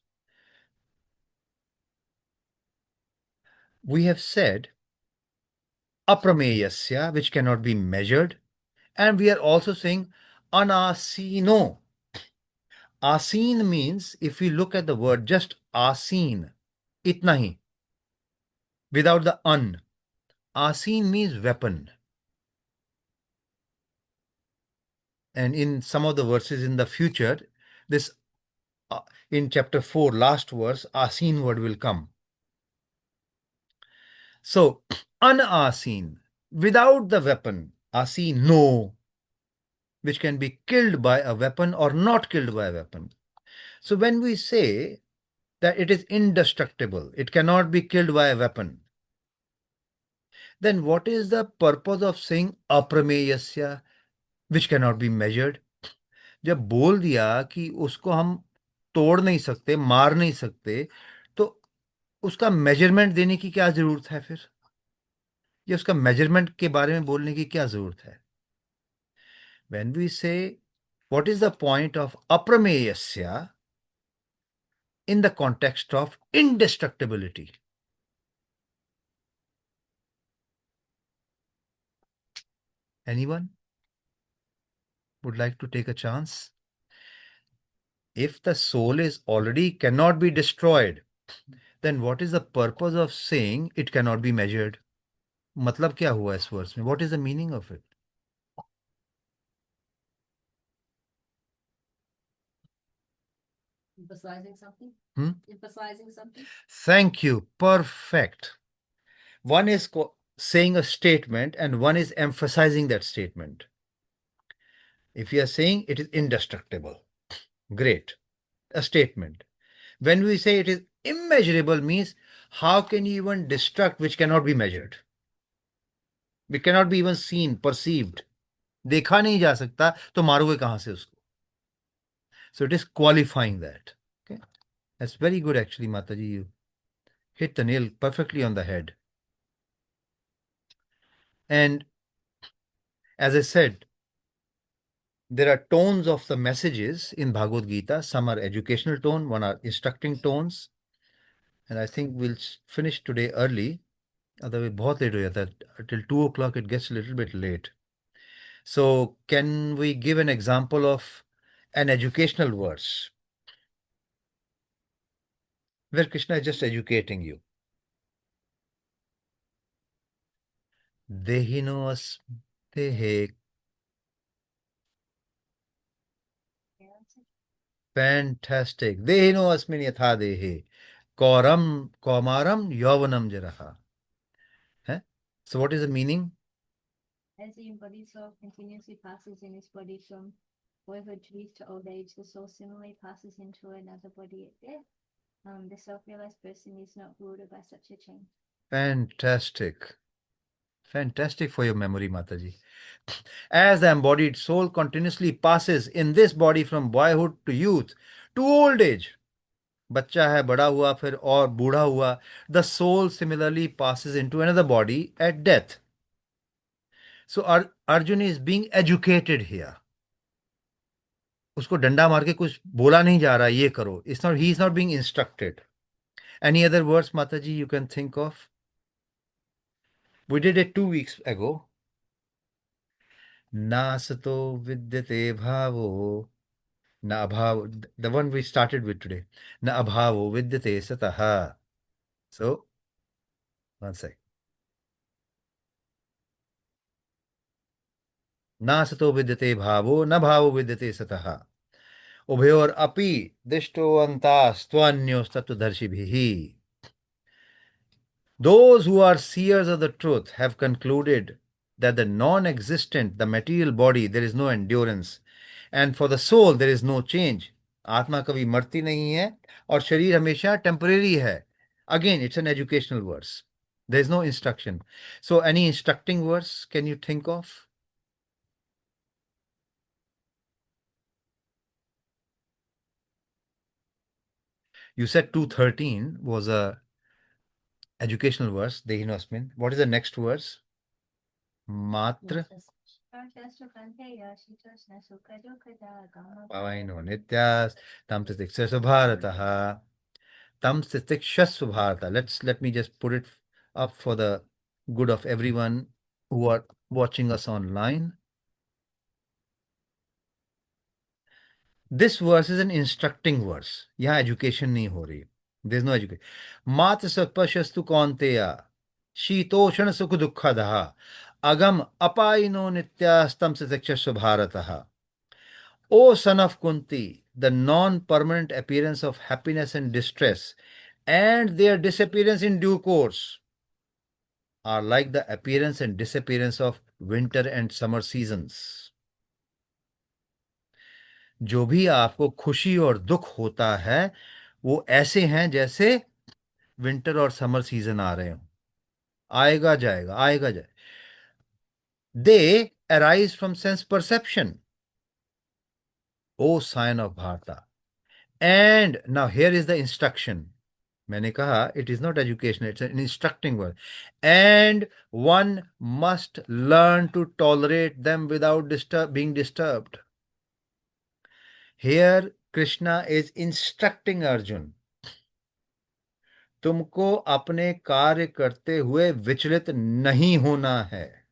we have said aprameyasya, which cannot be measured, and we are also saying anasino. Asin means, if we look at the word, just asin, itna hi, without the an. Asin means weapon. And in some of the verses in the future, this in chapter 4, last verse, asin word will come. So, unasin, without the weapon, asin, no, which can be killed by a weapon or not killed by a weapon. So, when we say that it is indestructible, it cannot be killed by a weapon, then what is the purpose of saying aprameyasya, which cannot be measured? जब बोल दिया कि उसको हम तोड़ नहीं सकते, मार नहीं सकते, तो उसका मेजरमेंट देने की क्या जरूरत है फिर? या उसका मेजरमेंट के बारे में बोलने की क्या जरूरत है? When we say what is the point of aprameyasya in the context of indestructibility? Anyone would like to take a chance? If the soul is already cannot be destroyed, then what is the purpose of saying it cannot be measured? मतलब क्या हुआ इस verse में? What is the meaning of it? Emphasizing something? Hmm? Emphasizing something? Thank you. Perfect. One is saying a statement and one is emphasizing that statement. If you are saying it is indestructible, great, a statement. When we say it is immeasurable, means how can you even destruct which cannot be measured? It cannot be even seen, perceived. देखा नहीं जा सकता, तो मारोगे कहां से उसको? So it is qualifying that. Okay, that's very good actually, Mataji. You hit the nail perfectly on the head. And as I said, there are tones of the messages in Bhagavad Gita. Some are educational tone, one are instructing tones. And I think we'll finish today early. Otherwise, बहुत late हो जाता है. Till 2 o'clock, it gets a little bit late. So, can we give an example of an educational verse where Krishna is just educating you? Dehino asmehe. Fantastic. Dehino asmin yatha dehe. Kauram kaumaram yauvanam jaraha. So what is the meaning? As the embodied soul continuously passes in its body from boyhood to youth to old age, the soul similarly passes into another body at death. The self-realized person is not ruled by such a change. Fantastic. Fantastic for your memory, Mataji. As the embodied soul continuously passes in this body from boyhood to youth to old age, बच्चा है, बड़ा हुआ, फिर और बूढ़ा हुआ, the soul similarly passes into another body at death. So Arjun is being educated here. उसको डंडा मार के कुछ बोला नहीं जा रहा, ये करो. It's not, he is not being instructed. Any other words, Mataji, you can think of? We did it 2 weeks ago. Nasato vidyate bhavo na abhavo, the one we started with today. Na abhavo vidyate sataha. So, one sec. नासतो विद्यते भावो न भावो विद्यते सतः उभयोर अपि दिष्टो अंतास्त्वन्योस्तत्वदर्शिभिः. Those who are seers of the truth have concluded that the non-existent, the material body, there is no endurance, and for the soul there is no change. आत्मा कभी मरती नहीं है और शरीर हमेशा टेम्परेरी है. Again, it's an educational verse. There is no instruction. So, any instructing verse can you think of? You said 213 was a educational verse, Dehi Nosmin. What is the next verse? Matra Pavaino Nityas Tam Titikshasva Bharataha Tam Titikshasva Bharata. Let me just put it up for the good of everyone who are watching us online. This verse is an instructing verse. यहाँ education नहीं हो रही. There is no education. मात्र सत्पशस्तु कौन्तेय शीतोषण सुख दुःखदः अगम अपायिनो नित्यास्तम सचक्षस्व भारतः. O son of Kunti, the non-permanent appearance of happiness and distress and their disappearance in due course are like the appearance and disappearance of winter and summer seasons. जो भी आपको खुशी और दुख होता है वो ऐसे हैं जैसे विंटर और समर सीजन आ रहे हो. आएगा जाएगा, आएगा जाएगा. They arise from sense perception, O sign of Bharata. And now here is the instruction. मैंने कहा it is not education, it's an instructing word. And one must learn to tolerate them without being disturbed. Here Krishna is instructing Arjun. तुमको अपने कार्य करते हुए विचलित नहीं होना है.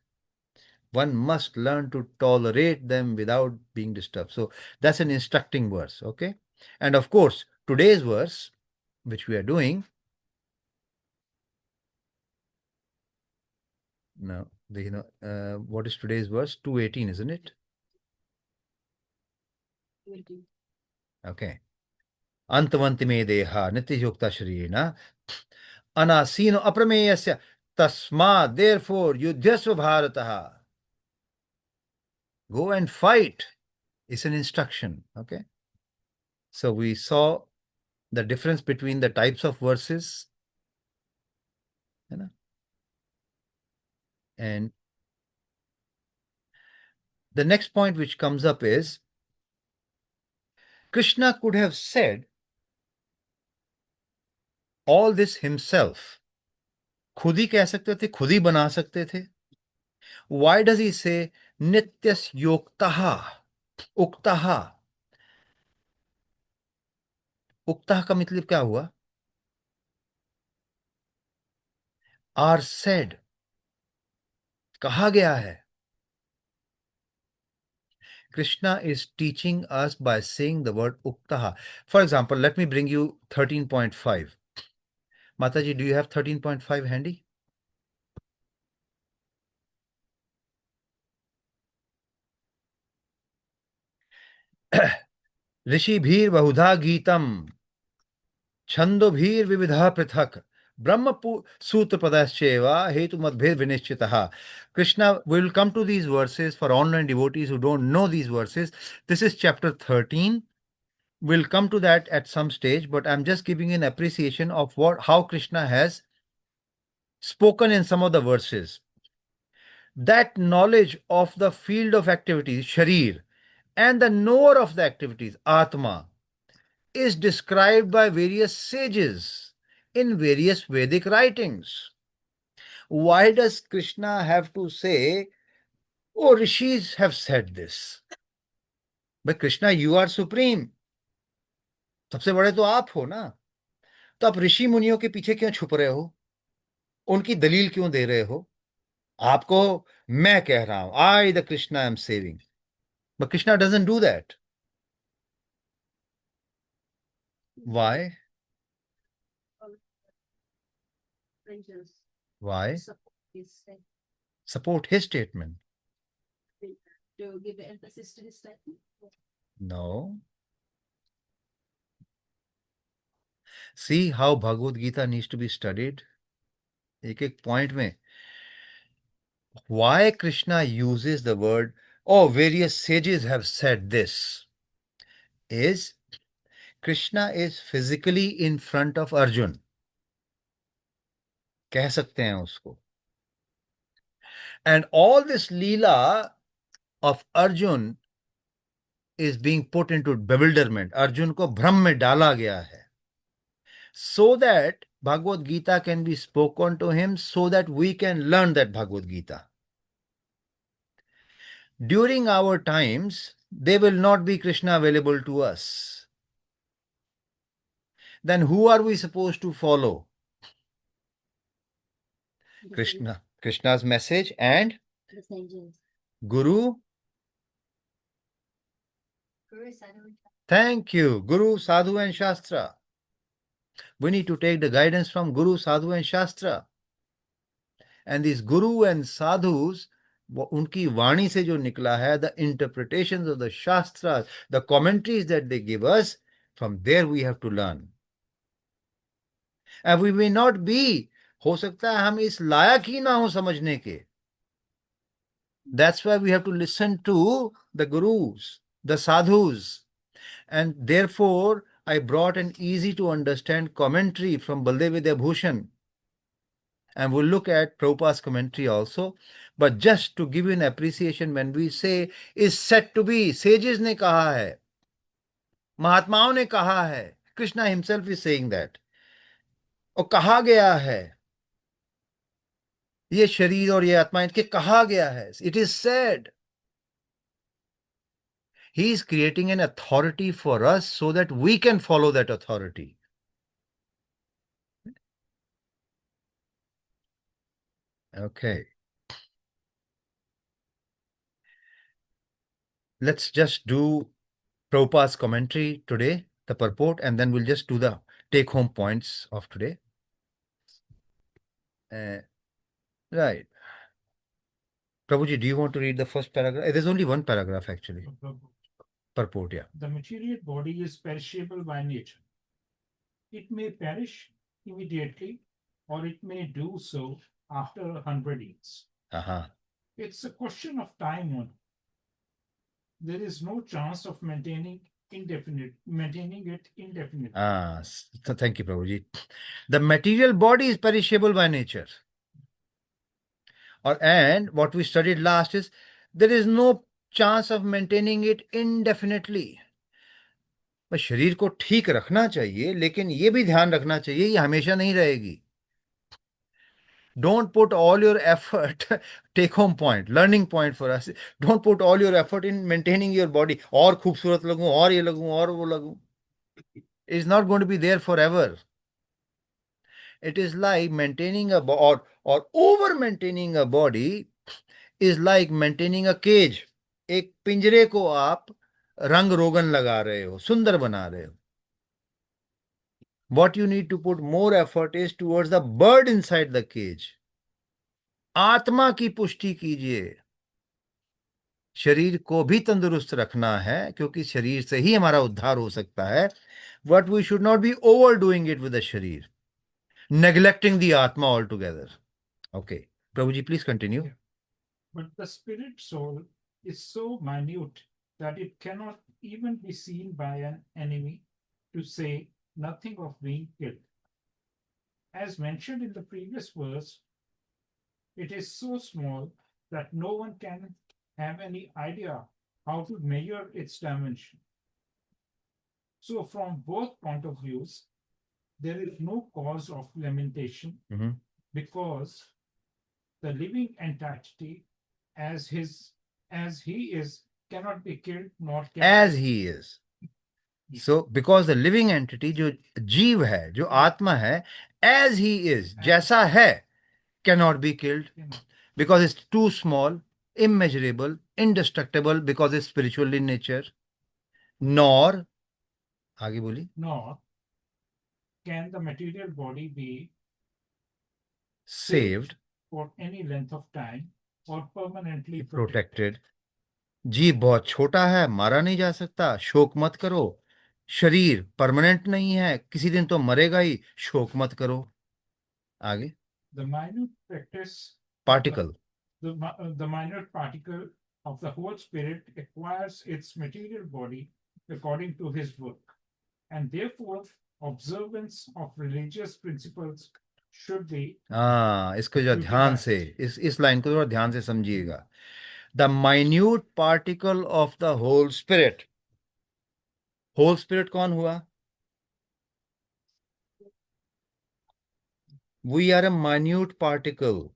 One must learn to tolerate them without being disturbed. So that's an instructing verse, okay? And of course, today's verse, which we are doing, now, what is today's verse? 218, isn't it? Okay. Antavanti me deha nityayukta sharina anasino aprameyasya tasma, therefore yudhyasva bharataha. Go and fight. It's an instruction, okay? So we saw the difference between the types of verses, and the next point which comes up is Krishna could have said all this himself. खुद ही कह सकते थे, खुद ही बना सकते थे. Why does he say nityas yoktaha? Uktaha. Uktaha का मतलब क्या हुआ? Are said. कहा गया है. Krishna is teaching us by saying the word uktaha. For example, let me bring you 13.5. Mataji, do you have 13.5 handy? ऋषिभीर बहुधा गीतम छंदोभीर विविधा पृथक Brahma Sutra Padascheva Hetu Madbhed Vinishchitaha. Krishna will come to these verses for online devotees who don't know these verses. This is chapter 13. We'll come to that at some stage, but I'm just giving an appreciation of how Krishna has spoken in some of the verses. That knowledge of the field of activities, Sharir, and the knower of the activities, Atma, is described by various sages in various Vedic writings. Why does Krishna have to say, oh, rishis have said this? But Krishna, you are supreme. सबसे बड़े तो आप हो ना, तो आप ऋषि मुनियों के पीछे क्यों छुप रहे हो? उनकी दलील क्यों दे रहे हो? आपको मैं कह रहा हूं, I the Krishna am saving. But Krishna doesn't do that. Why? Angels Why? support his Support his statement. to give the emphasis to his statement. No. See how Bhagavad Gita needs to be studied. एक एक point में. Why Krishna uses the word, oh, various sages have said this, is Krishna is physically in front of Arjun. कह सकते हैं उसको. And all this Leela of Arjun is being put into bewilderment. Arjun को भ्रम में डाला गया है. So that Bhagavad Gita can be spoken to him, so that we can learn that Bhagavad Gita. During our times, there will not be Krishna available to us. Then who are we supposed to follow? Krishna, Krishna's message and The sages. Guru. Guru Sadhu. Thank you. Guru, Sadhu and Shastra. We need to take the guidance from Guru, Sadhu and Shastra. And these Guru and Sadhus, उनकी वाणी से जो निकला है, the interpretations of the Shastras, the commentaries that they give us, from there we have to learn. And we may not be, हो सकता है हम इस लायक ही ना हो समझने के. That's why we have to listen to the Gurus, the Sadhus. And therefore, I brought an easy to understand commentary from Baldev Vidya Bhushan. And we'll look at Prabhupada's commentary also. But just to give you an appreciation, when we say is said to be, sages ने कहा है, महात्माओं ने कहा है, Krishna himself is saying that. और कहा गया है, ये शरीर और ये आत्मा इनके कहा गया है. It is said. He is creating an authority for us so that we can follow that authority. Okay. Let's just do Prabhupada's commentary today, the purport, and then we'll just do the take-home points of today. Right. Prabhuji, do you want to read the first paragraph? There's only one paragraph actually. Purport, yeah. The material body is perishable by nature. It may perish immediately, or it may do so after 100 years. Uh-huh. It's a question of time only. There is no chance of maintaining it indefinitely. So thank you, Prabhuji. The material body is perishable by nature. And what we studied last is there is no chance of maintaining it indefinitely. बस शरीर को ठीक रखना चाहिए, लेकिन ये भी ध्यान रखना चाहिए ये हमेशा नहीं रहेगी. Don't put all your effort, take home point, learning point for us. Don't put all your effort in maintaining your body. और खूबसूरत लगूं, और ये लगूं, और वो लगूं. It's not going to be there forever. It is like maintaining or over maintaining a body is like maintaining a cage. एक पिंजरे को आप रंग रोगन लगा रहे हो, सुंदर बना रहे हो. What you need to put more effort is towards the bird inside the cage. आत्मा की पुष्टि कीजिए. शरीर को भी तंदुरुस्त रखना है, क्योंकि शरीर से ही हमारा उद्धार हो सकता है. But we should not be overdoing it with the शरीर. neglecting the Atma altogether. Okay. Prabhuji, please continue. Yeah. But the spirit soul is so minute that it cannot even be seen by an enemy, to say nothing of being killed. As mentioned in the previous verse, it is so small that no one can have any idea how to measure its dimension. So, from both point of views, there is no cause of lamentation, Mhm. because the living entity, as he is, cannot be killed nor can As he is. So, because the living entity, जो जीव है, जो आत्मा है, as he is, जैसा है, cannot be killed because it's too small, immeasurable, indestructible, because it's spiritual in nature. Nor, आगे बोली, nor can the material body be saved, for any length of time or permanently protected. protected. जीव बहुत छोटा है, मारा नहीं जा सकता, शोक मत करो. शरीर परमानेंट नहीं है, किसी दिन तो मरेगा ही, शोक मत करो. आगे. The minute practice Particle. the minute particle of the whole spirit acquires its material body according to his work, and therefore observance of religious principles should be हाँ, इसको जो ध्यान से, इस लाइन को थोड़ा ध्यान से समझिएगा. The minute particle of the whole spirit. Whole spirit कौन हुआ? We are a minute particle.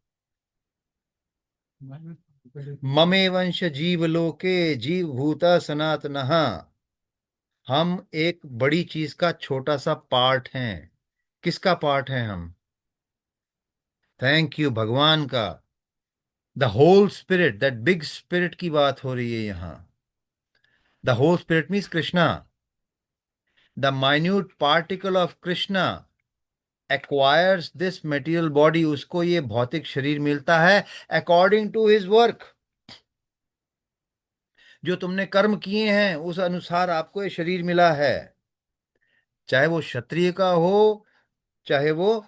ममे वंश जीव लोके जीव भूता सनातनः. हम एक बड़ी चीज का छोटा सा पार्ट हैं. किसका पार्ट हैं हम? थैंक यू, भगवान का. The whole spirit, that big spirit की बात हो रही है यहां. The whole spirit means Krishna. The minute particle of Krishna acquires this material body. उसको ये भौतिक शरीर मिलता है अकॉर्डिंग टू हिज वर्क. जो तुमने कर्म किए हैं उस अनुसार आपको ये शरीर मिला है. चाहे वो क्षत्रिय का हो, चाहे वो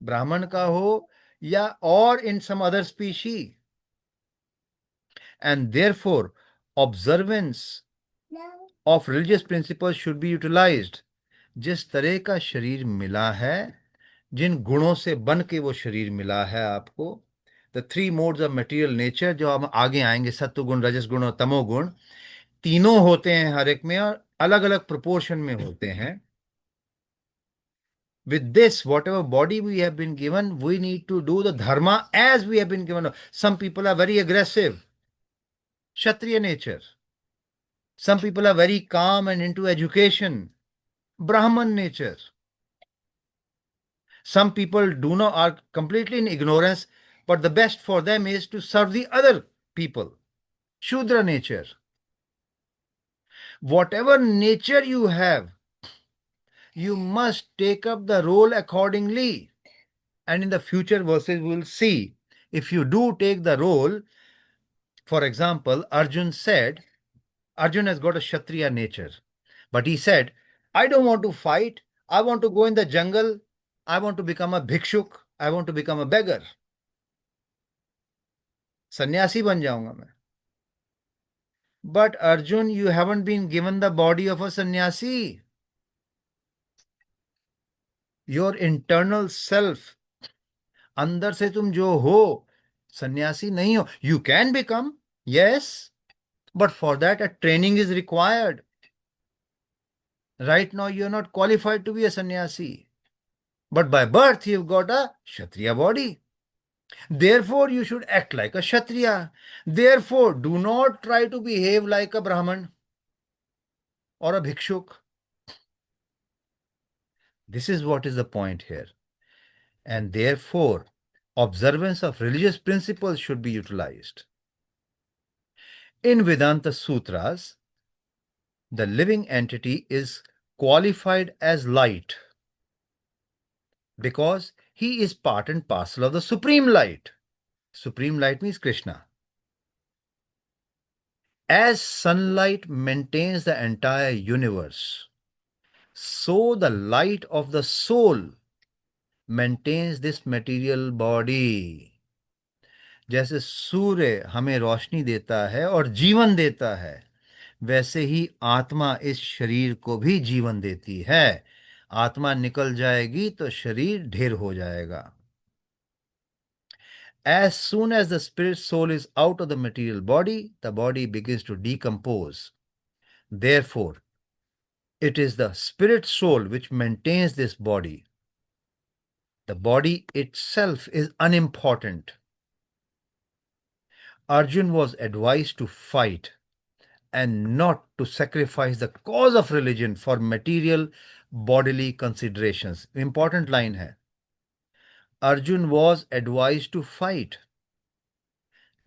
ब्राह्मण का हो, या और in some other species. And therefore observance of religious principles should be utilized. जिस तरह का शरीर मिला है, जिन गुणों से बन के वो शरीर मिला है आपको, the three modes of material nature, जो हम आगे आएंगे, सत्व गुण, रजस गुण और तमोगुण, तीनों होते हैं हर एक में और अलग अलग प्रोपोर्शन में होते हैं. With this, whatever body we have been given, we need to do the dharma as we have been given. Some people are very aggressive, Kshatriya nature. Some people are very calm and into education, Brahman nature. Some people do not, are completely in ignorance, but the best for them is to serve the other people, Shudra nature. Whatever nature you have, you must take up the role accordingly. And in the future verses, we will see, if you do take the role, for example, Arjun said, Arjun has got a Kshatriya nature, but he said, I don't want to fight, I want to go in the jungle, I want to become a bhikshuk, I want to become a beggar. Sannyasi ban jaunga main. But Arjun, you haven't been given the body of a sannyasi. Your internal self, अंदर से तुम जो हो, सन्यासी नहीं हो. You can become, yes, but for that a training is required. Right now you are not qualified to be a sannyasi, but by birth you've got a Kshatriya body. Therefore you should act like a Kshatriya. Therefore do not try to behave like a Brahman or a Bhikshuk. This is what is the point here. And therefore observance of religious principles should be utilized. In Vedanta Sutras, the living entity is qualified as light because he is part and parcel of the supreme light. Supreme light means Krishna. As sunlight maintains the entire universe, so the light of the soul maintains this material body. जैसे सूर्य हमें रोशनी देता है और जीवन देता है, वैसे ही आत्मा इस शरीर को भी जीवन देती है। आत्मा निकल जाएगी तो शरीर ढेर हो जाएगा। As soon as the spirit soul is out of the material body, the body begins to decompose. Therefore, it is the spirit soul which maintains this body. The body itself is unimportant. Arjun was advised to fight and not to sacrifice the cause of religion for material bodily considerations. Important line hai. Arjun was advised to fight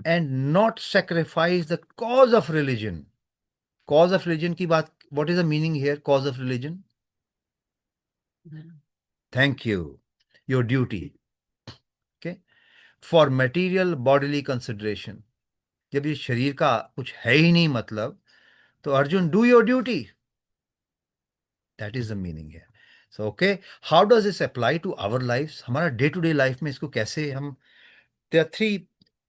and not sacrifice the cause of religion. Cause of religion ki baat, what is the meaning here? Cause of religion? Thank you. Your duty. Okay. For material bodily consideration. जब ये शरीर का कुछ है ही नहीं मतलब, तो Arjun, do your duty. That is the meaning here. So, okay, how does this apply to our lives? हमारा day to day life में इसको कैसे हम, there are 3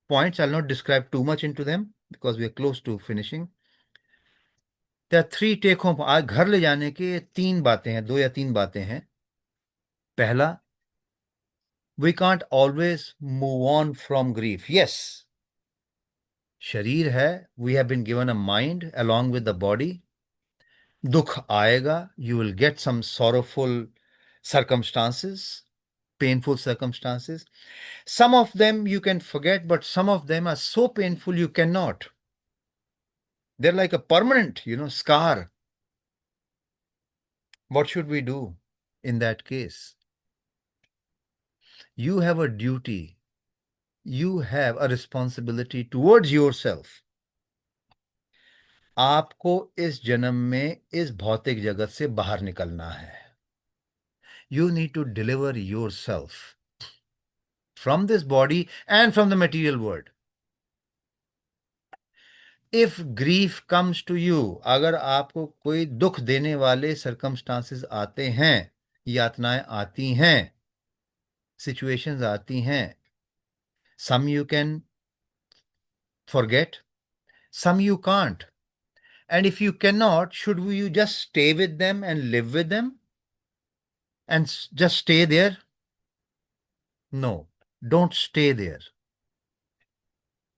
points. I'll not describe too much into them because we are close to finishing. There are 3 take home. आज घर ले जाने के 3 बातें हैं, 2 या 3 बातें हैं. पहला, we can't always move on from grief. Yes, शरीर है, we have been given a mind along with the body. दुख आएगा, you will get some sorrowful circumstances, painful circumstances. Some of them you can forget, but some of them are so painful you cannot. They're like a permanent, scar. What should we do in that case? You have a duty. You have a responsibility towards yourself. आपको इस जन्म में इस भौतिक जगत से बाहर निकलना है. You need to deliver yourself from this body and from the material world. If grief comes to you, अगर आपको कोई दुख देने वाले circumstances आते हैं, यातनाएं आती हैं, situations आती हैं, some you can forget, some you can't. And if you cannot, should you just stay with them and live with them and just stay there? No, don't stay there.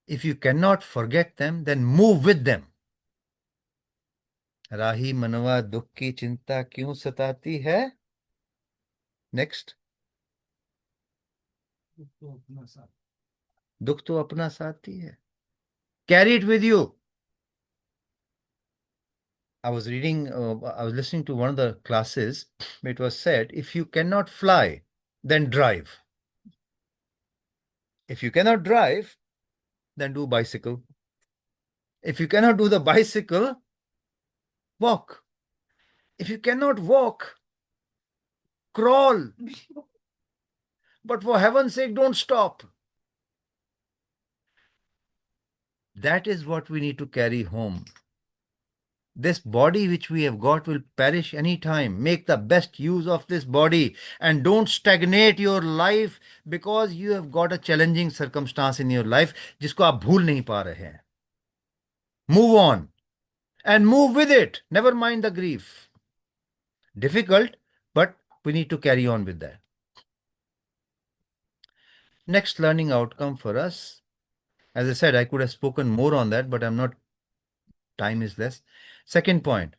If you cannot forget them, then move with them. राही मनवा दुख की चिंता क्यों सताती है? Next. दुख तो अपना साथी है. Carry it with you. I was listening to one of the classes. It was said, if you cannot fly, then drive. If you cannot drive, then do bicycle. If you cannot do the bicycle, walk. If you cannot walk, crawl. But for heaven's sake, don't stop. That is what we need to carry home. This body which we have got will perish any time. Make the best use of this body and don't stagnate your life because you have got a challenging circumstance in your life जिसको आप भूल नहीं पा रहे हैं. Move on and move with it. Never mind the grief. Difficult, but we need to carry on with that. Next learning outcome for us. As I said, I could have spoken more on that, but I'm not. Time is less. Second point.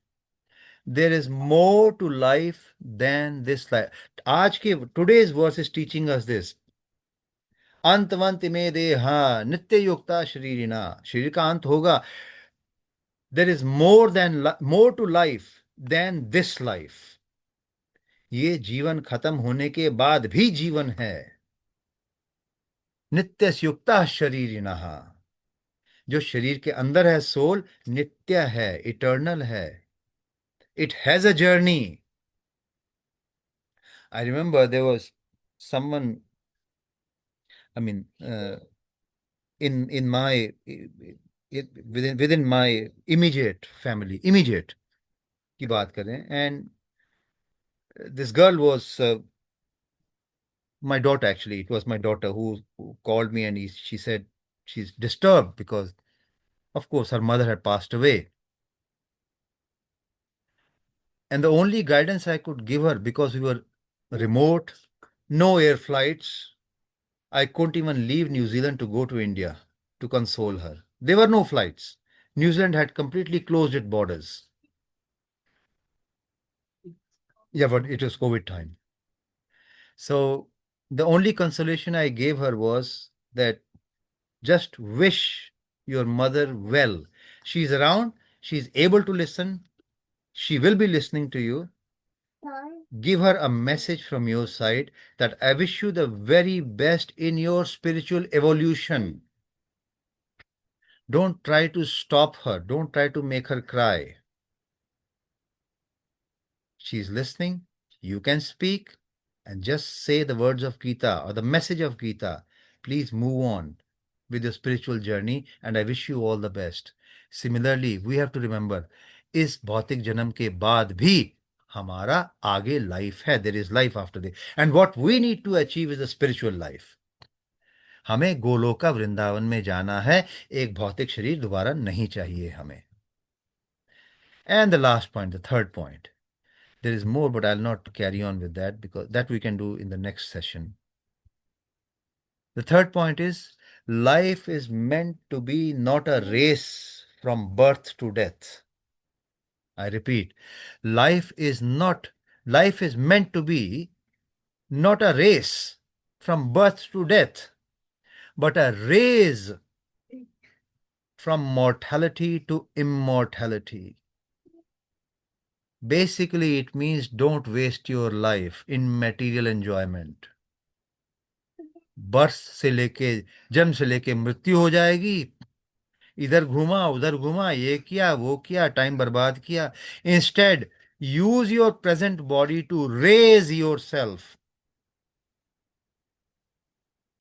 There is more to life than this life. Today's verse is teaching us this. Antvanti me deha nitya yukta sharirina. शरीर का अंत होगा. There is more to life than this life. ये जीवन खत्म होने के बाद भी जीवन है. नित्य युक्ता शरीरिणः. जो शरीर के अंदर है सोल, नित्य है, इटर्नल है. It has a journey. I remember there was someone, in my within my immediate family, immediate की बात करें, and this girl was my daughter, actually, it was my daughter who called me, and she said she's disturbed because, of course, her mother had passed away. And the only guidance I could give her, because we were remote, no air flights, I couldn't even leave New Zealand to go to India to console her. There were no flights. New Zealand had completely closed its borders. Yeah, but it was COVID time. So the only consolation I gave her was that just wish your mother well. She's around, she's able to listen, she will be listening to you. Give her a message from your side that I wish you the very best in your spiritual evolution. Don't try to stop her, don't try to make her cry. She's listening, you can speak, and just say the words of Gita or the message of Gita. Please move on with your spiritual journey, and I wish you all the best. Similarly, we have to remember, इस भौतिक जन्म के बाद भी हमारा आगे life है. There is life after this, and what we need to achieve is a spiritual life. हमें गोलोका वृंदावन में जाना है, एक भौतिक शरीर दोबारा नहीं चाहिए हमें. And the last point, the third point. There is more, but I'll not carry on with that because that we can do in the next session. The third point is life is meant to be not a race from birth to death. I repeat, life is meant to be not a race from birth to death, but a race from mortality to immortality. Basically, it means don't waste your life in material enjoyment. Birth से लेके जन्म से लेके मृत्यु हो जाएगी, इधर घूमा उधर घूमा, ये किया वो किया, टाइम बर्बाद किया. Instead use your present body to raise your self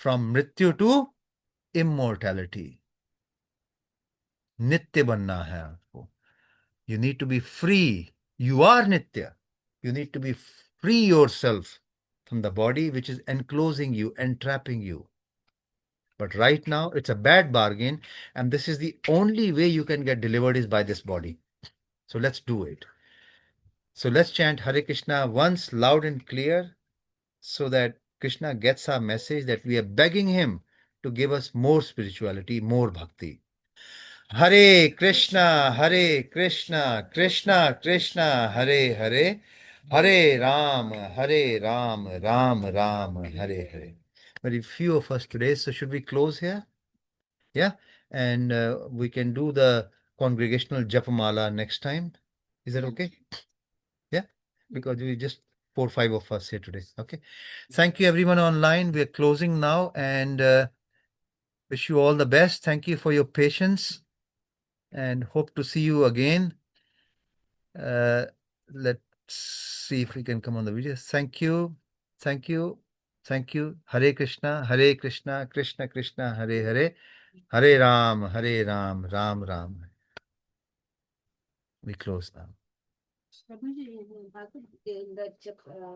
from मृत्यु टू इमोर्टैलिटी. नित्य बनना है आपको. You need to be free. You are नित्य. You need to be free your self from the body which is enclosing you, entrapping you. But right now, it's a bad bargain, and this is the only way you can get delivered is by this body. So let's do it. So let's chant Hare Krishna once loud and clear so that Krishna gets our message that we are begging him to give us more spirituality, more bhakti. Hare Krishna, Krishna Krishna, Hare Hare, Hare Ram, Ram Ram, Hare Hare. Very few of us today, so should we close here? Yeah, and we can do the congregational Japamala next time. Is that okay? Yeah, because we just 4-5 of us here today. Okay. Thank you, everyone online. We are closing now, and wish you all the best. Thank you for your patience, and hope to see you again. Let's see if we can come on the video. Thank you. Thank you. Thank you. Hare Krishna, Krishna Krishna, Hare Hare, Hare Ram, Ram Ram. We close now. Prabhuji, in the